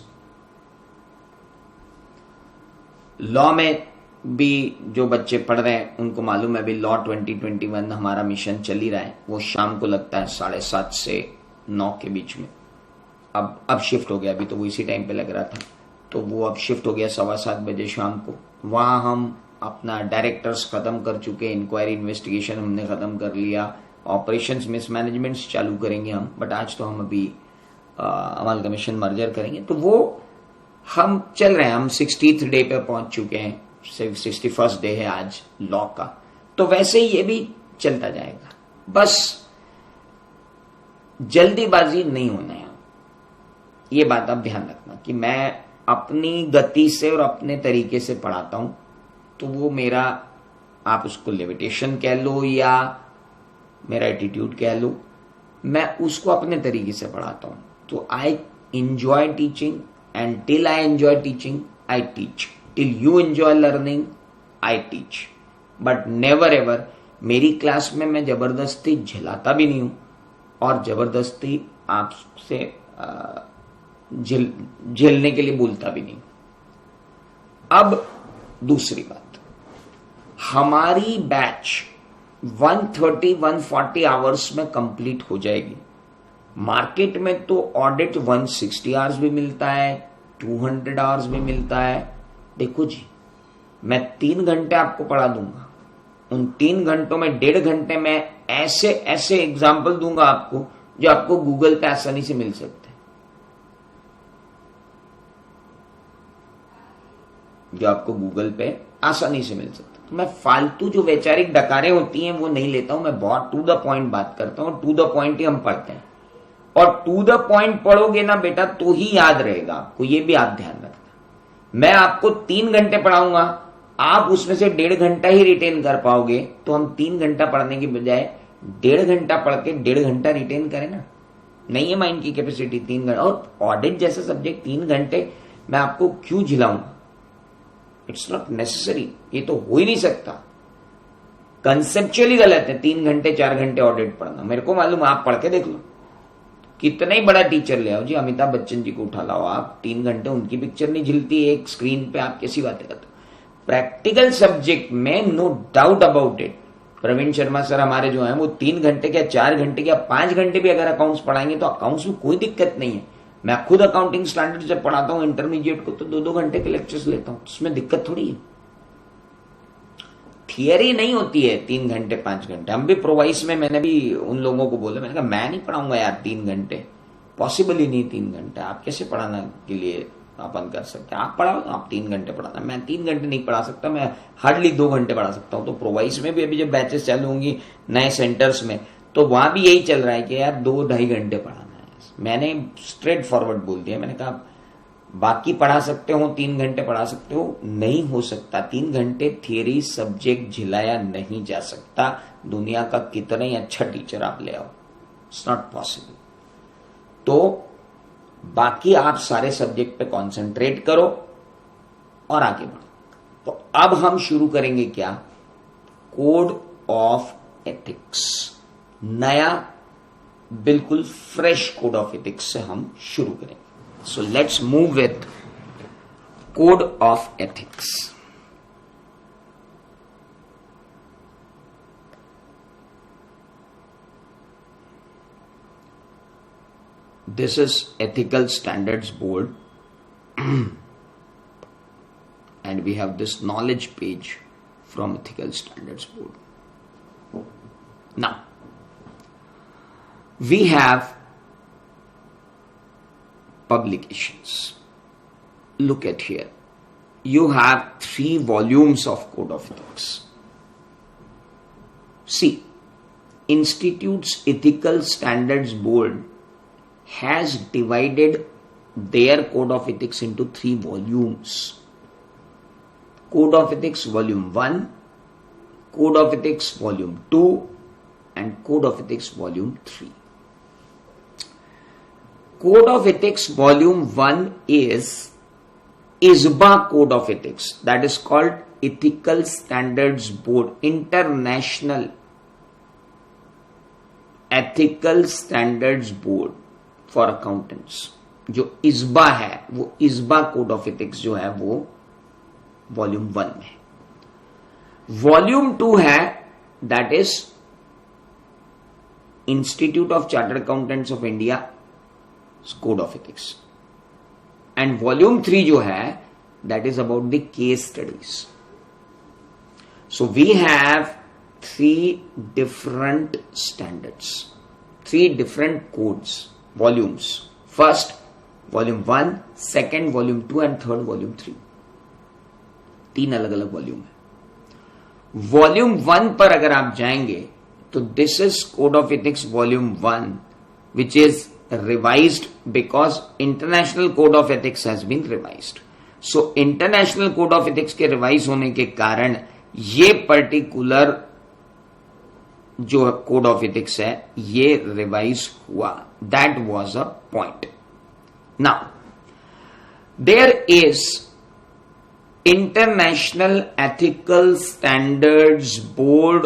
Law में भी जो बच्चे पढ़ रहे हैं उनको मालूम है अभी लॉ 2021 हमारा मिशन चल ही रहा है। वो शाम को लगता है 7:30 से 9 के बीच में। अब शिफ्ट हो गया, अभी तो वो इसी टाइम पे लग रहा था, तो वो अब शिफ्ट हो गया 7:15 बजे शाम को। वहां हम अपना डायरेक्टर्स खत्म कर चुके, इंक्वायरी इन्वेस्टिगेशन हमने खत्म कर लिया, ऑपरेशंस मिसमैनेजमेंट चालू करेंगे हम। बट आज तो हम अभी अमालगमेशन मर्जर करेंगे, तो वो हम चल रहे हैं। हम 60th डे पे पहुंच चुके हैं, 61st डे है आज लॉ का। तो वैसे ही ये भी चलता जाएगा, बस जल्दीबाजी नहीं होना है। ये बात आप ध्यान रखना कि मैं अपनी गति से और अपने तरीके से पढ़ाता हूं, तो वो मेरा, आप उसको लिमिटेशन कह लो या मेरा एटीट्यूड कह लो, मैं उसको अपने तरीके से पढ़ाता हूं. तो आई enjoy teaching, and till I enjoy teaching, I teach. Till you enjoy learning, I teach. But never ever मेरी क्लास में मैं जबरदस्ती झिलाता भी नहीं हूं और जबरदस्ती आपसे झेलने के लिए बोलता भी नहीं. अब दूसरी बात, हमारी बैच 130-140 आवर्स में कंप्लीट हो जाएगी. मार्केट में तो ऑडिट 160 आवर्स भी मिलता है, 200 आवर्स भी मिलता है. देखो जी, मैं 3 घंटे आपको पढ़ा दूंगा, उन 3 घंटों में 1.5 घंटे में ऐसे ऐसे एग्जाम्पल दूंगा आपको जो आपको गूगल पे आसानी से मिल सकते हैं, जो आपको गूगल पे आसानी से मिल सकते हैं. तो मैं फालतू जो वैचारिक डकारें होती हैं वो नहीं लेता हूं. मैं बहुत टू द पॉइंट बात करता हूं. टू द पॉइंट ही हम पढ़ते हैं, और टू द पॉइंट पढ़ोगे ना बेटा तो ही याद रहेगा आपको. ये भी आप ध्यान रखना. मैं आपको 3 घंटे पढ़ाऊंगा, आप उसमें से 1.5 घंटा ही रिटेन कर पाओगे. तो हम 3 घंटा पढ़ने की बजाय 1.5 घंटा पढ़ के 1.5 घंटा रिटेन करें ना. नहीं है माइंड की कैपेसिटी 3 घंटे. और ऑडिट जैसा सब्जेक्ट 3 घंटे मैं आपको क्यों झिलाऊंगा? It's not necessary. ये तो हो ही नहीं सकता. कंसेप्चुअली गलत है 3 घंटे 4 घंटे ऑडिट पढ़ना. मेरे को मालूम, आप पढ़ के देख लो. कितना ही बड़ा टीचर ले आओ जी, अमिताभ बच्चन जी को उठा लाओ, आप 3 घंटे उनकी पिक्चर नहीं झिलती एक स्क्रीन पे. आप कैसी बातें करते हो? प्रैक्टिकल सब्जेक्ट में no doubt about it. Praveen Sharma sir हमारे जो हैं वो 3 घंटे क्या 4 घंटे क्या 5 घंटे भी अगर अकाउंट्स पढ़ाएंगे तो अकाउंट्स में कोई दिक्कत नहीं है. मैं खुद अकाउंटिंग स्टैंडर्ड से पढ़ाता हूं इंटरमीडिएट को, तो 2-2 घंटे के लेक्चर्स लेता हूं. उसमें दिक्कत थोड़ी है. थियरी नहीं होती है 3 घंटे 5 घंटे. हम भी प्रोवाइस में, मैंने भी उन लोगों को बोला, मैंने कहा मैं नहीं पढ़ाऊंगा यार 3 घंटे, पॉसिबल ही नहीं 3 घंटे. आप कैसे पढ़ाना के लिए अपन कर सकते हैं? आप पढ़ाओ, आप 3 घंटे पढ़ाना. मैं 3 घंटे नहीं पढ़ा सकता, मैं हार्डली 2 घंटे पढ़ा सकता हूं. तो प्रोवाइस में भी अभी जब बैचेस चालू होंगी नए सेंटर्स में, तो वहां भी यही चल रहा है कि यार 2-2.5 घंटे पढ़ाना है. मैंने स्ट्रेट फॉरवर्ड बोल दिया. मैंने कहा बाकी पढ़ा सकते हो, 3 घंटे पढ़ा सकते हो, नहीं हो सकता. 3 घंटे थियरी सब्जेक्ट झिलाया नहीं जा सकता. दुनिया का कितना ही अच्छा टीचर आप ले आओ, इट्स नॉट पॉसिबल. तो बाकी आप सारे सब्जेक्ट पे कंसंट्रेट करो और आगे बढ़ो. तो अब हम शुरू करेंगे क्या? Code of ethics. नया बिल्कुल फ्रेश कोड ऑफ एथिक्स से हम शुरू करेंगे. So let's move with code of ethics. This is Ethical Standards Board and we have this knowledge page from Ethical Standards Board. Now we have publications. Look at here. You have 3 volumes of Code of Ethics. See, Institute's Ethical Standards Board has divided their Code of Ethics into 3 volumes. Code of Ethics Volume 1, Code of Ethics Volume 2, and Code of Ethics Volume 3. Code of Ethics Volume 1 is ISBA Code of Ethics, that is called Ethical Standards Board, International Ethical Standards Board for Accountants. जो ISBA है वो ISBA Code of Ethics जो है वो Volume 1 में. Volume 2 है, that is Institute of Chartered Accountants of India Code of Ethics. And Volume 3 जो है, that is about the case studies. So we have 3 different standards, 3 different codes, volumes. First, Volume 1, second, Volume 2 and third, Volume 3. 3 अलग अलग volume है. Volume 1 पर अगर आप जाएंगे तो this is Code of Ethics Volume 1, which is revised because International Code of Ethics has been revised. So International Code of Ethics के revise होने के कारण ये पर्टिकुलर जो कोड ऑफ एथिक्स है ये रिवाइज हुआ. That was a point. Now there is international ethical standards board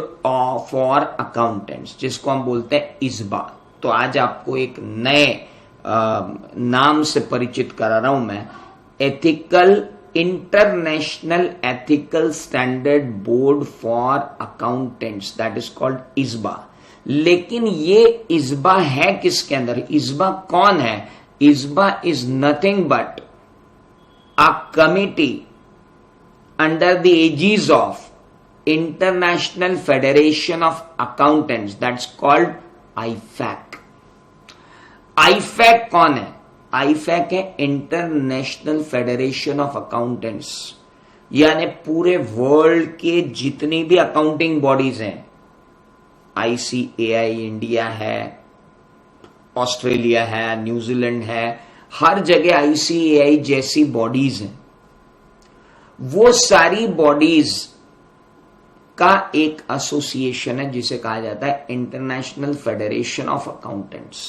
for accountants, जिसको हम बोलते हैं इस्बा. तो आज आपको एक नए नाम से परिचित करा रहा हूं मैं. International ethical standard board for accountants, that is called इस्बा. लेकिन ये इस्बा है किसके अंदर? इस्बा कौन है? इस्बा is nothing but a committee under the aegis of International Federation of Accountants, that's called IFAC. IFAC कौन है? IFAC है इंटरनेशनल फेडरेशन ऑफ अकाउंटेंट्स, यानी पूरे वर्ल्ड के जितनी भी अकाउंटिंग बॉडीज हैं, ICAI इंडिया है, ऑस्ट्रेलिया है, न्यूजीलैंड है, हर जगह ICAI जैसी बॉडीज हैं. वो सारी बॉडीज का एक एसोसिएशन है जिसे कहा जाता है इंटरनेशनल फेडरेशन ऑफ अकाउंटेंट्स.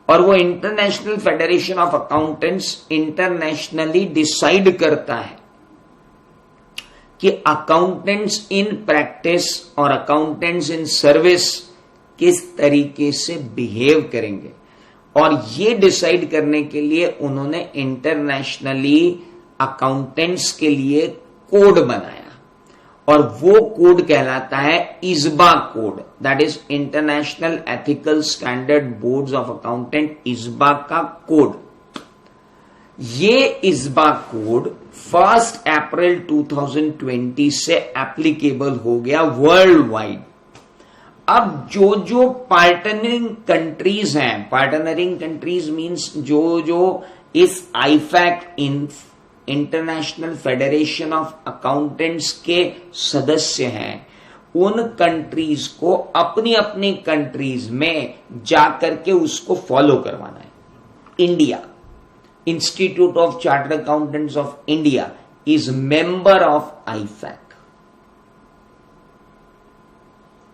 और वो international federation of accountants internationally decide करता है कि अकाउंटेंट्स इन प्रैक्टिस और अकाउंटेंट्स इन सर्विस किस तरीके से बिहेव करेंगे. और ये डिसाइड करने के लिए उन्होंने इंटरनेशनली अकाउंटेंट्स के लिए कोड बनाया, और वो कोड कहलाता है इस्बा code. That is international ethical standard boards of accountant, इस्बा का कोड. ये इस्बा कोड 1 अप्रैल 2020 से एप्लीकेबल हो गया वर्ल्ड वाइड. अब जो पार्टनरिंग कंट्रीज हैं, पार्टनरिंग कंट्रीज मींस जो इस IFAC international federation of accountants के सदस्य हैं, उन कंट्रीज को अपनी अपनी कंट्रीज में जाकर के उसको फॉलो करवाना है. India, institute of chartered accountants of India is member of IFAC.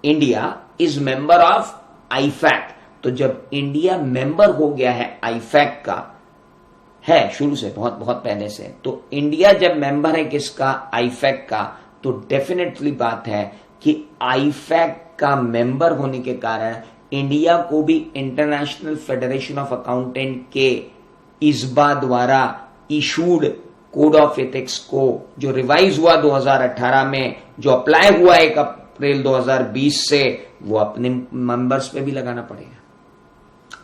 India is member of IFAC. तो जब इंडिया मेंबर हो गया है आईफैक का, है शुरू से, बहुत बहुत पहले से, तो इंडिया जब मेंबर है किसका? आईफैक का, तो डेफिनेटली बात है कि आईफैक का मेंबर होने के कारण इंडिया को भी इंटरनेशनल फेडरेशन ऑफ अकाउंटेंट के इस्बा द्वारा इशूड कोड ऑफ एथिक्स को, जो रिवाइज हुआ 2018 में, जो अप्लाई हुआ 1 अप्रैल 2020 से, वो अपने मेंबर्स पे भी लगाना पड़ेगा.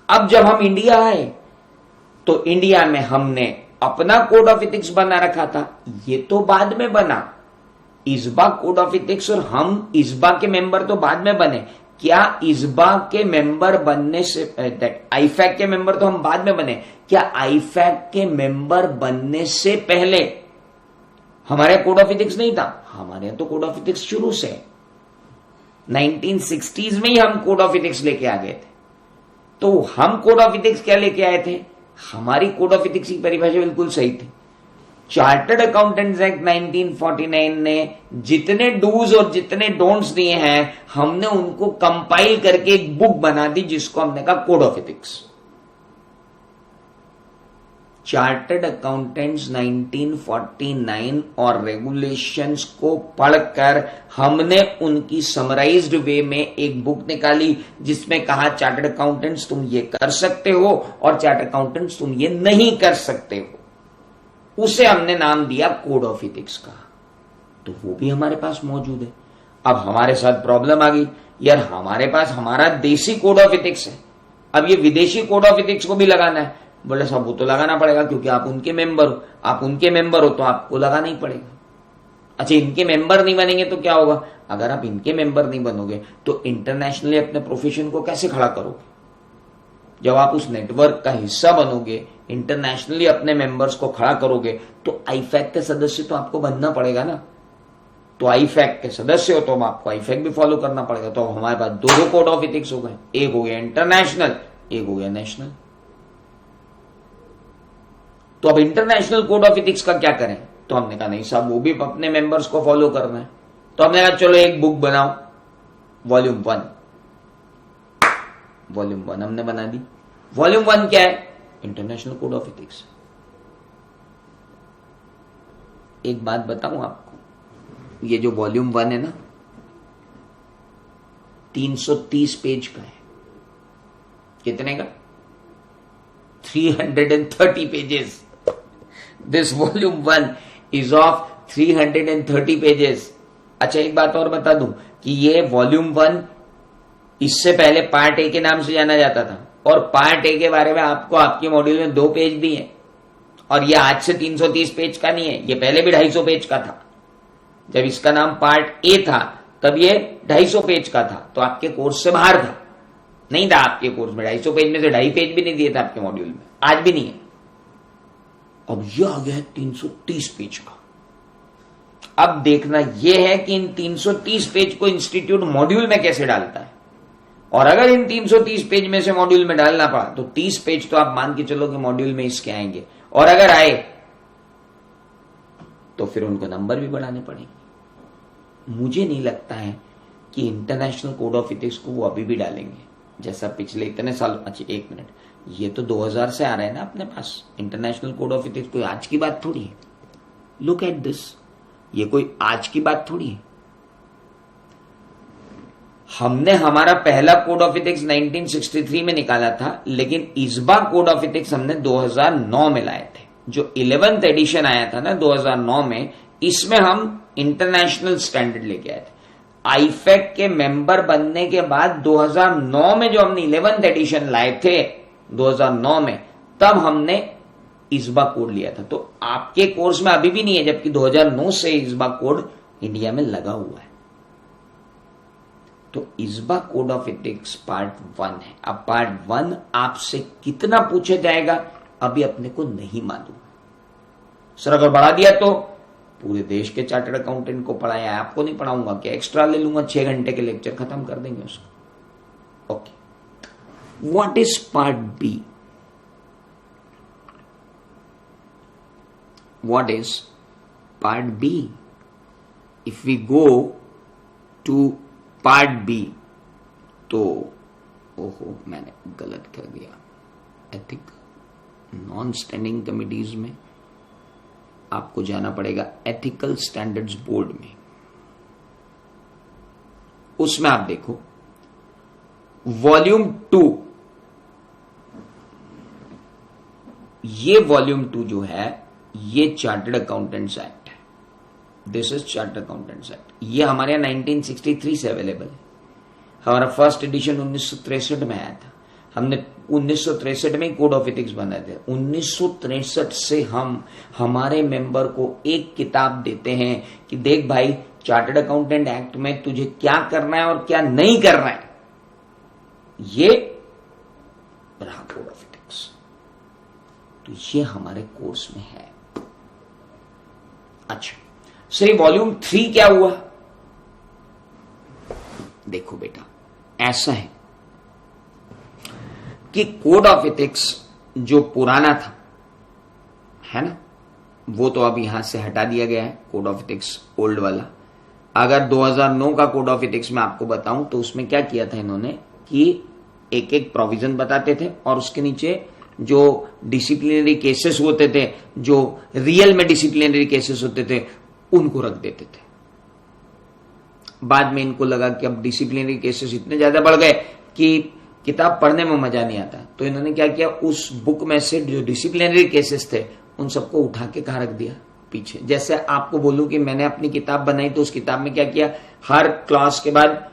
अब जब हम इंडिया आए तो इंडिया में हमने अपना कोड ऑफ एथिक्स बना रखा था. ये तो बाद में बना, इस्बा कोड ऑफ एथिक्स, और हम इस्बा के मेंबर तो बाद में बने. क्या इस्बा के मेंबर बनने से, आईफैक के मेंबर तो हम बाद में बने, क्या आईफैक के मेंबर बनने से पहले हमारे कोड ऑफ एथिक्स नहीं था? हमारे तो कोड ऑफ एथिक्स शुरू से 1960s में ही हम कोड ऑफ एथिक्स लेके आ गए थे. तो हम कोड ऑफ एथिक्स क्या लेके आए थे? हमारी कोड ऑफ एथिक्स की परिभाषा बिल्कुल सही थी. चार्टर्ड अकाउंटेंट्स एक्ट 1949 ने जितने डूज और जितने डोंट्स दिए हैं, हमने उनको कंपाइल करके एक बुक बना दी जिसको हमने कहा code of ethics. Chartered accountants 1949 और रेगुलेशंस को पढ़कर हमने उनकी समराइज्ड वे में एक बुक निकाली जिसमें कहा चार्टर्ड अकाउंटेंट्स तुम ये कर सकते हो और चार्टर्ड अकाउंटेंट्स तुम ये नहीं कर सकते हो. उसे हमने नाम दिया कोड ऑफ एथिक्स का. तो वो भी हमारे पास मौजूद है. अब हमारे साथ प्रॉब्लम आ गई, यार हमारे पास हमारा देसी कोड ऑफ एथिक्स है, अब ये विदेशी कोड ऑफ एथिक्स को भी लगाना है. बोले साहब वो तो लगाना पड़ेगा क्योंकि आप उनके मेंबर हो. आप उनके मेंबर हो तो आपको लगाना ही पड़ेगा. अच्छा, इनके मेंबर नहीं बनेंगे तो क्या होगा? अगर आप इनके मेंबर नहीं बनोगे तो इंटरनेशनली अपने प्रोफेशन को कैसे खड़ा करोगे? जब आप उस नेटवर्क का हिस्सा बनोगे, इंटरनेशनली अपने मेंबर्स को खड़ा करोगे, तो आईफैक के सदस्य तो आपको बनना पड़ेगा ना. तो आईफैक के सदस्य हो तो आपको आईफैक भी फॉलो करना पड़ेगा. तो हमारे पास दो कोड ऑफ एथिक्स हो गए, एक हो गया इंटरनेशनल, एक हो गया नेशनल. तो अब इंटरनेशनल कोड ऑफ एथिक्स का क्या करें? तो हमने कहा नहीं साहब, वो भी अपने मेंबर्स को फॉलो करना है. तो हमने कहा चलो एक बुक बनाओ. वॉल्यूम 1, वॉल्यूम 1 हमने बना दी। वॉल्यूम 1 क्या है? International code of ethics. एक बात बताऊं आपको, ये जो वॉल्यूम 1 है ना 330 पेज का है। कितने का? 330 pages. This volume 1 is of 330 pages. अच्छा एक बात और बता दूं कि ये वॉल्यूम 1 इससे पहले पार्ट ए के नाम से जाना जाता था, और पार्ट ए के बारे में आपको आपके मॉड्यूल में 2 पेज भी हैं, और ये आज से 330 पेज का नहीं है, ये पहले भी 250 पेज का था। जब इसका नाम पार्ट ए था तब ये 250 पेज का था, तो आपके कोर्स से बाहर था, नहीं था आपके कोर्स में। 250 पेज में से 2.5 पेज भी नहीं दिए थे आपके मॉड्यूल में, आज भी नहीं है। अब ये आ गया है 330 पेज का। अब देखना यह है कि इन 330 पेज को इंस्टीट्यूट मॉड्यूल में कैसे डालता है, और अगर इन 330 पेज में से मॉड्यूल में डालना पड़ा तो 30 पेज तो आप मान के चलो कि मॉड्यूल में इसके आएंगे, और अगर आए तो फिर उनको नंबर भी बढ़ाने पड़ेंगे। मुझे नहीं लगता है कि इंटरनेशनल कोड ऑफ एथिक्स को वो अभी भी डालेंगे, जैसा पिछले इतने साल। अच्छा एक मिनट, ये तो 2000 से आ रहा है ना अपने पास इंटरनेशनल कोड ऑफ एथिक्स, कोई आज की बात थोड़ी है। लुक एट दिस, ये कोई आज की बात थोड़ी है। हमने हमारा पहला कोड ऑफ एथिक्स 1963 में निकाला था, लेकिन इस्बा कोड ऑफ एथिक्स हमने 2009 में लाए थे। जो 11th एडिशन आया था ना 2009 में, इसमें हम इंटरनेशनल स्टैंडर्ड लेके आए थे। आईफेक के मेंबर बनने के बाद 2009 में जो हमने 11th एडिशन लाए थे 2009 में, तब हमने इस्बा कोड लिया था। तो आपके कोर्स में अभी भी नहीं है, जबकि 2009 से इस्बा कोड इंडिया में लगा हुआ है। तो इस्बा कोड ऑफ एथिक्स पार्ट 1 है। अब पार्ट 1 आपसे कितना पूछा जाएगा अभी अपने को नहीं मालूम। सर अगर बढ़ा दिया तो पूरे देश के चार्टर्ड अकाउंटेंट को पढ़ाया, आपको नहीं पढ़ाऊंगा क्या? एक्स्ट्रा ले लूंगा, 6 घंटे के लेक्चर खत्म कर देंगे उसको। Okay, what is part B? What is part B? If we go to part B तो ओहो मैंने गलत कर दिया। एथिकल नॉन स्टैंडिंग कमिटीज में आपको जाना पड़ेगा एथिकल स्टैंडर्ड्स बोर्ड में। उसमें आप देखो वॉल्यूम 2, ये वॉल्यूम 2 जो है ये चार्टर्ड अकाउंटेंट्स एक्ट है। This is chartered accountants act. ये हमारे यहां 1963 से अवेलेबल है। हमारा फर्स्ट एडिशन 1963 में आया था। हमने 1963 में कोड ऑफ एथिक्स बनाए थे। 1963 से हम हमारे मेंबर को एक किताब देते हैं कि देख भाई चार्टर्ड अकाउंटेंट एक्ट में तुझे क्या करना है और क्या नहीं करना है। ये रहा कोड ऑफ एथिक्स। तो ये हमारे कोर्स में है। अच्छा सही, वॉल्यूम 3 क्या हुआ? देखो बेटा, ऐसा है कि कोड ऑफ एथिक्स जो पुराना था है ना, वो तो अब यहां से हटा दिया गया है। कोड ऑफ एथिक्स ओल्ड वाला। अगर 2009 का कोड ऑफ एथिक्स में आपको बताऊं तो उसमें क्या किया था इन्होंने कि एक एक प्रोविजन बताते थे और उसके नीचे जो डिसिप्लिनरी केसेस होते थे, जो रियल में डिसिप्लिनरी केसेस होते थे, उनको रख देते थे। बाद में इनको लगा कि अब डिसिप्लिनरी केसेस इतने ज्यादा बढ़ गए कि किताब पढ़ने में मजा नहीं आता, तो इन्होंने क्या किया, उस बुक में से जो डिसिप्लिनरी केसेस थे उन सबको उठा के कहां रख दिया, पीछे। जैसे आपको बोलूं कि मैंने अपनी किताब बनाई तो उस किताब में क्या किया, हर क्लास के बाद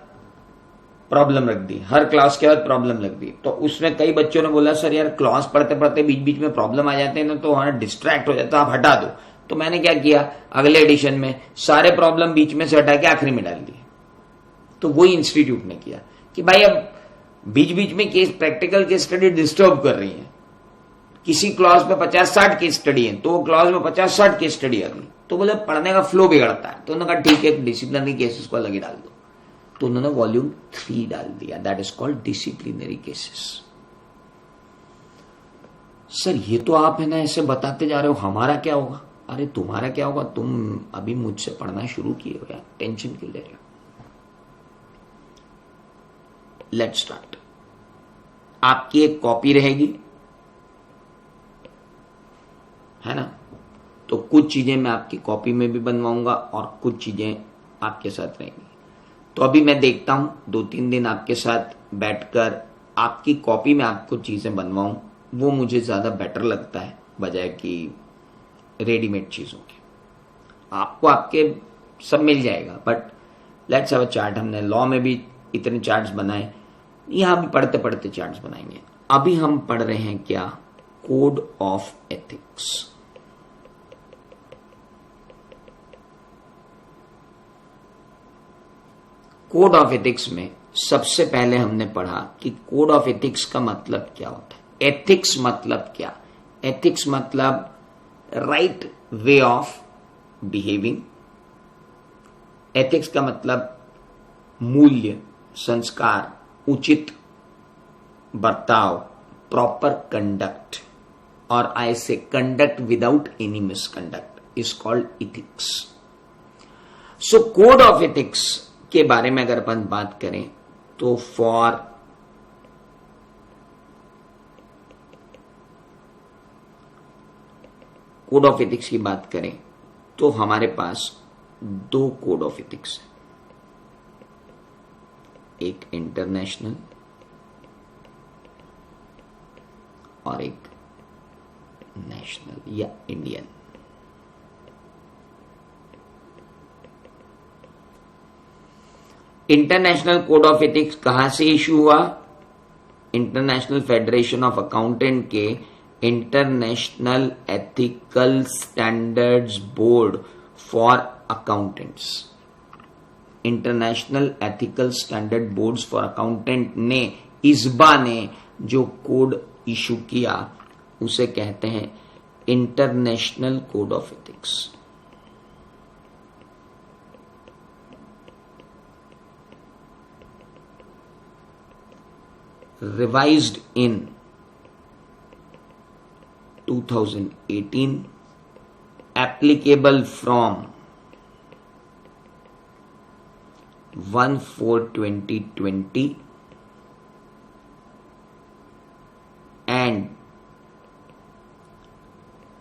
प्रॉब्लम रख दी, हर क्लास के बाद प्रॉब्लम रख दी। तो उसमें कई बच्चों ने बोला सर यार क्लास पढ़ते पढ़ते बीच बीच में प्रॉब्लम आ जाते हैं ना, तो हमारा डिस्ट्रैक्ट हो जाता है, आप हटा दो। तो मैंने क्या किया, अगले एडिशन में सारे प्रॉब्लम बीच में से हटा के आखिरी में डाल दिए। तो वही इंस्टीट्यूट ने किया कि भाई अब बीच बीच में case, practical case study disturb कर रही है। किसी क्लास में 50-60 केस स्टडी है तो वो क्लास में 50-60 केस स्टडी आ गई, तो बोले पढ़ने का फ्लो बिगड़ता है। तो उन्होंने कहा ठीक है डिसिप्लिनरी केसेस को अलग ही डाल दो। तो उन्होंने वॉल्यूम 3 डाल दिया, that is called disciplinary cases. Sir ये तो आप है ना ऐसे बताते जा रहे हो, हमारा क्या होगा? अरे तुम्हारा क्या होगा, तुम अभी मुझसे पढ़ना शुरू किए हो यार, टेंशन क्यों ले रहे हो? Let's start. आपकी एक कॉपी रहेगी, है ना? तो कुछ चीजें मैं आपकी कॉपी में भी बनवाऊंगा और कुछ चीजें आपके साथ रहेंगी। तो अभी मैं देखता हूं 2-3 दिन आपके साथ बैठकर आपकी कॉपी में आपको चीजें बनवाऊं, वो मुझे ज्यादा बेटर लगता है बजाय कि रेडीमेड चीजों के। आपको आपके सब मिल जाएगा, but let's have a chart. हमने लॉ में भी इतने चार्ट्स बनाए, यहां भी पढ़ते पढ़ते चार्ट्स बनाएंगे। अभी हम पढ़ रहे हैं क्या? Code of ethics. Code of ethics में सबसे पहले हमने पढ़ा कि कोड ऑफ एथिक्स का मतलब क्या होता है। एथिक्स मतलब क्या? एथिक्स मतलब right way of behaving. Ethics का मतलब मूल्य, संस्कार, उचित बर्ताव, प्रॉपर कंडक्ट, और आई से conduct without any misconduct is called ethics. So code of ethics के बारे में अगर अपन बात करें तो फॉर कोड ऑफ एथिक्स की बात करें तो हमारे पास 2 कोड ऑफ एथिक्स है, एक इंटरनेशनल और एक नेशनल या Indian. International code of ethics कहां से इशू हुआ? इंटरनेशनल फेडरेशन ऑफ अकाउंटेंट के international ethical standards board for accountants. International ethical standard boards for accountant ने, इस्बा ने जो कोड इशू किया उसे कहते हैं international code of ethics. revised in 2018, applicable from 1/4/2020 and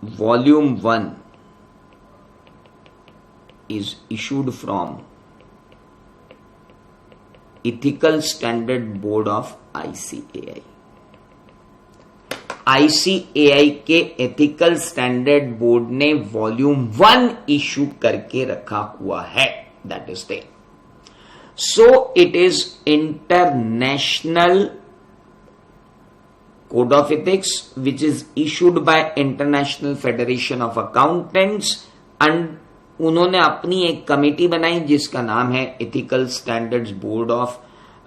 volume 1 is issued from Ethical Standard Board of ICAI। ICAI के ethical standard board ने volume 1 issue करके रखा हुआ है, that is there. So it is international code of ethics which is issued by international federation of accountants, and उन्होंने अपनी एक committee बनाई जिसका नाम है ethical standards board of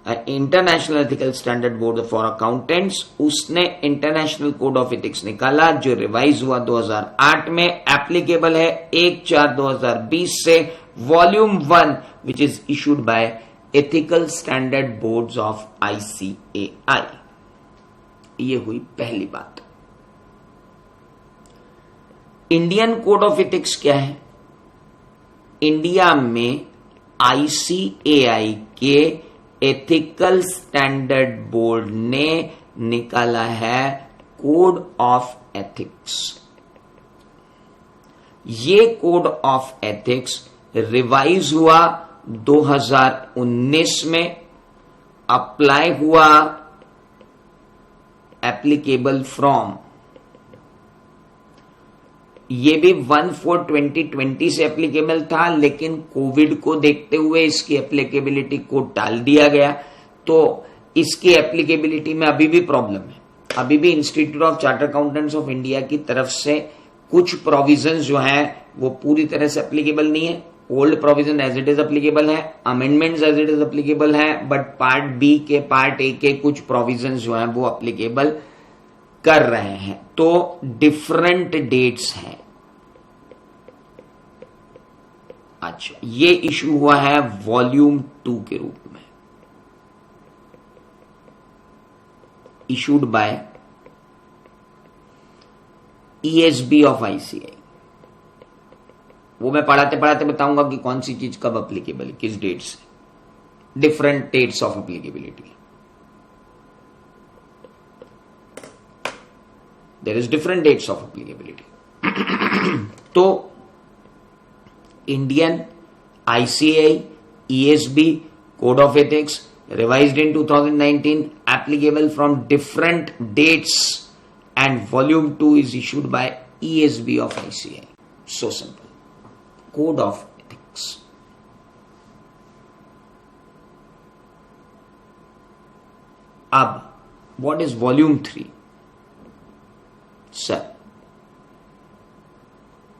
international ethical standard board for accountants. उसने इंटरनेशनल कोड ऑफ एथिक्स निकाला जो रिवाइज हुआ 2008 में, एप्लीकेबल है 1/4/2020 से, volume 1 which is issued bye ethical standard boards of ICAI। ये हुई पहली बात। इंडियन कोड ऑफ एथिक्स क्या है? इंडिया में ICAI के एथिकल स्टैंडर्ड बोर्ड ने निकाला है कोड ऑफ एथिक्स। ये कोड ऑफ एथिक्स रिवाइज हुआ 2019 में, अप्लाई हुआ एप्लीकेबल फ्रॉम, ये भी 1/4/2020 से एप्लीकेबल था, लेकिन कोविड को देखते हुए इसकी एप्लीकेबिलिटी को टाल दिया गया। तो इसकी एप्लीकेबिलिटी में अभी भी प्रॉब्लम है। अभी भी institute of chartered accountants of India की तरफ से कुछ प्रोविजंस जो हैं वो पूरी तरह से एप्लीकेबल नहीं है। Old provision as it is applicable है, amendments as it is applicable है, बट पार्ट बी के, पार्ट ए के कुछ प्रोविजंस जो हैं वो एप्लीकेबल कर रहे हैं। तो डिफरेंट डेट्स हैं। अच्छा, ये इशू हुआ है वॉल्यूम 2 के रूप में, issued by ESB of ICAI। वो मैं पढ़ाते पढ़ाते बताऊंगा कि कौन सी चीज कब एप्लीकेबल है, किस डेट से, different dates of applicability. There is different dates of applicability. तो Indian ICAI ESB Code of Ethics revised in 2019, applicable from different dates, and volume 2 is issued by ESB of ICAI. So simple. Code of Ethics. अब what is volume 3? Sir,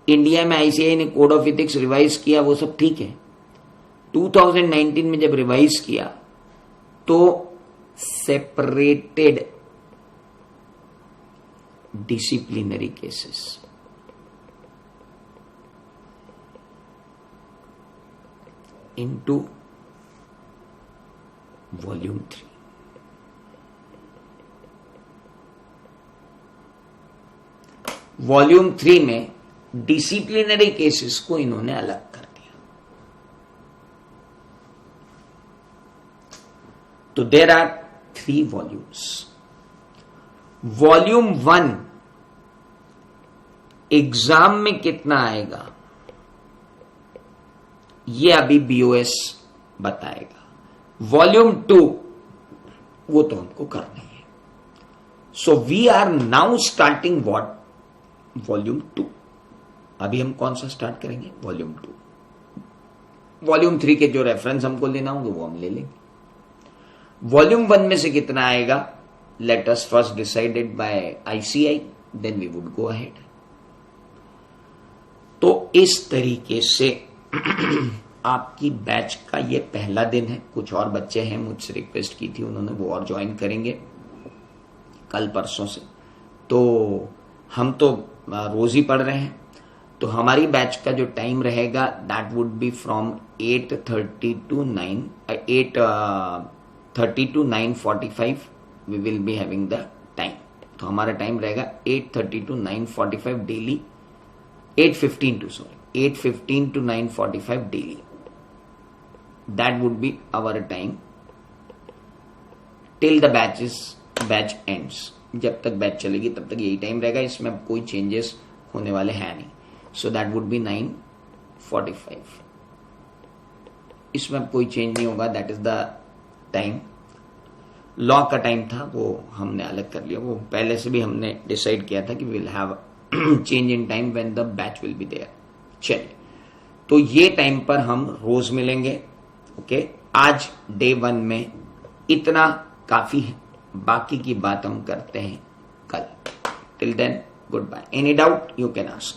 India में ICAI ने code of ethics revise किया, वो सब ठीक है. 2019 में जब रिवाइज किया तो separated disciplinary cases, into volume 3. Volume 3 में डिसिप्लिनरी केसेस को इन्होंने अलग कर दिया. तो there are 3 volumes. Volume 1 exam में कितना आएगा ये अभी BOS बताएगा. वॉल्यूम 2 वो तो हमको करना है. So we are now starting what? Volume 2. अभी हम कौन सा स्टार्ट करेंगे? वॉल्यूम 2. वॉल्यूम 3 के जो रेफरेंस हमको लेना होंगे वो हम ले लेंगे. वॉल्यूम 1 में से कितना आएगा? Let us first decided by ICAI, then we would go ahead. तो इस तरीके से आपकी बैच का ये पहला दिन है. कुछ और बच्चे हैं, मुझसे रिक्वेस्ट की थी उन्होंने, वो और ज्वाइन करेंगे कल परसों से. तो हम तो रोज ही पढ़ रहे हैं. तो हमारी बैच का जो टाइम रहेगा that would be from 8:30 to 9:45 we will be having the time. तो हमारा टाइम रहेगा 8:30 to 9:45 daily. 8:15 to 9:45 daily. That would be our time till the batch ends. जब तक बैच चलेगी तब तक यही टाइम रहेगा. इसमें अब कोई चेंजेस होने वाले हैं नहीं. So that would B 9:45. इसमें अब कोई चेंज नहीं होगा. That is the time. Law का टाइम था वो हमने अलग कर लिया. वो पहले से भी हमने डिसाइड किया था कि will have change in time when the batch will be there. चलिए, तो ये टाइम पर हम रोज मिलेंगे. ओके, आज डे 1 में इतना काफी है. बाकी की बात हम करते हैं कल. Till then, good bye. Any doubt you can ask.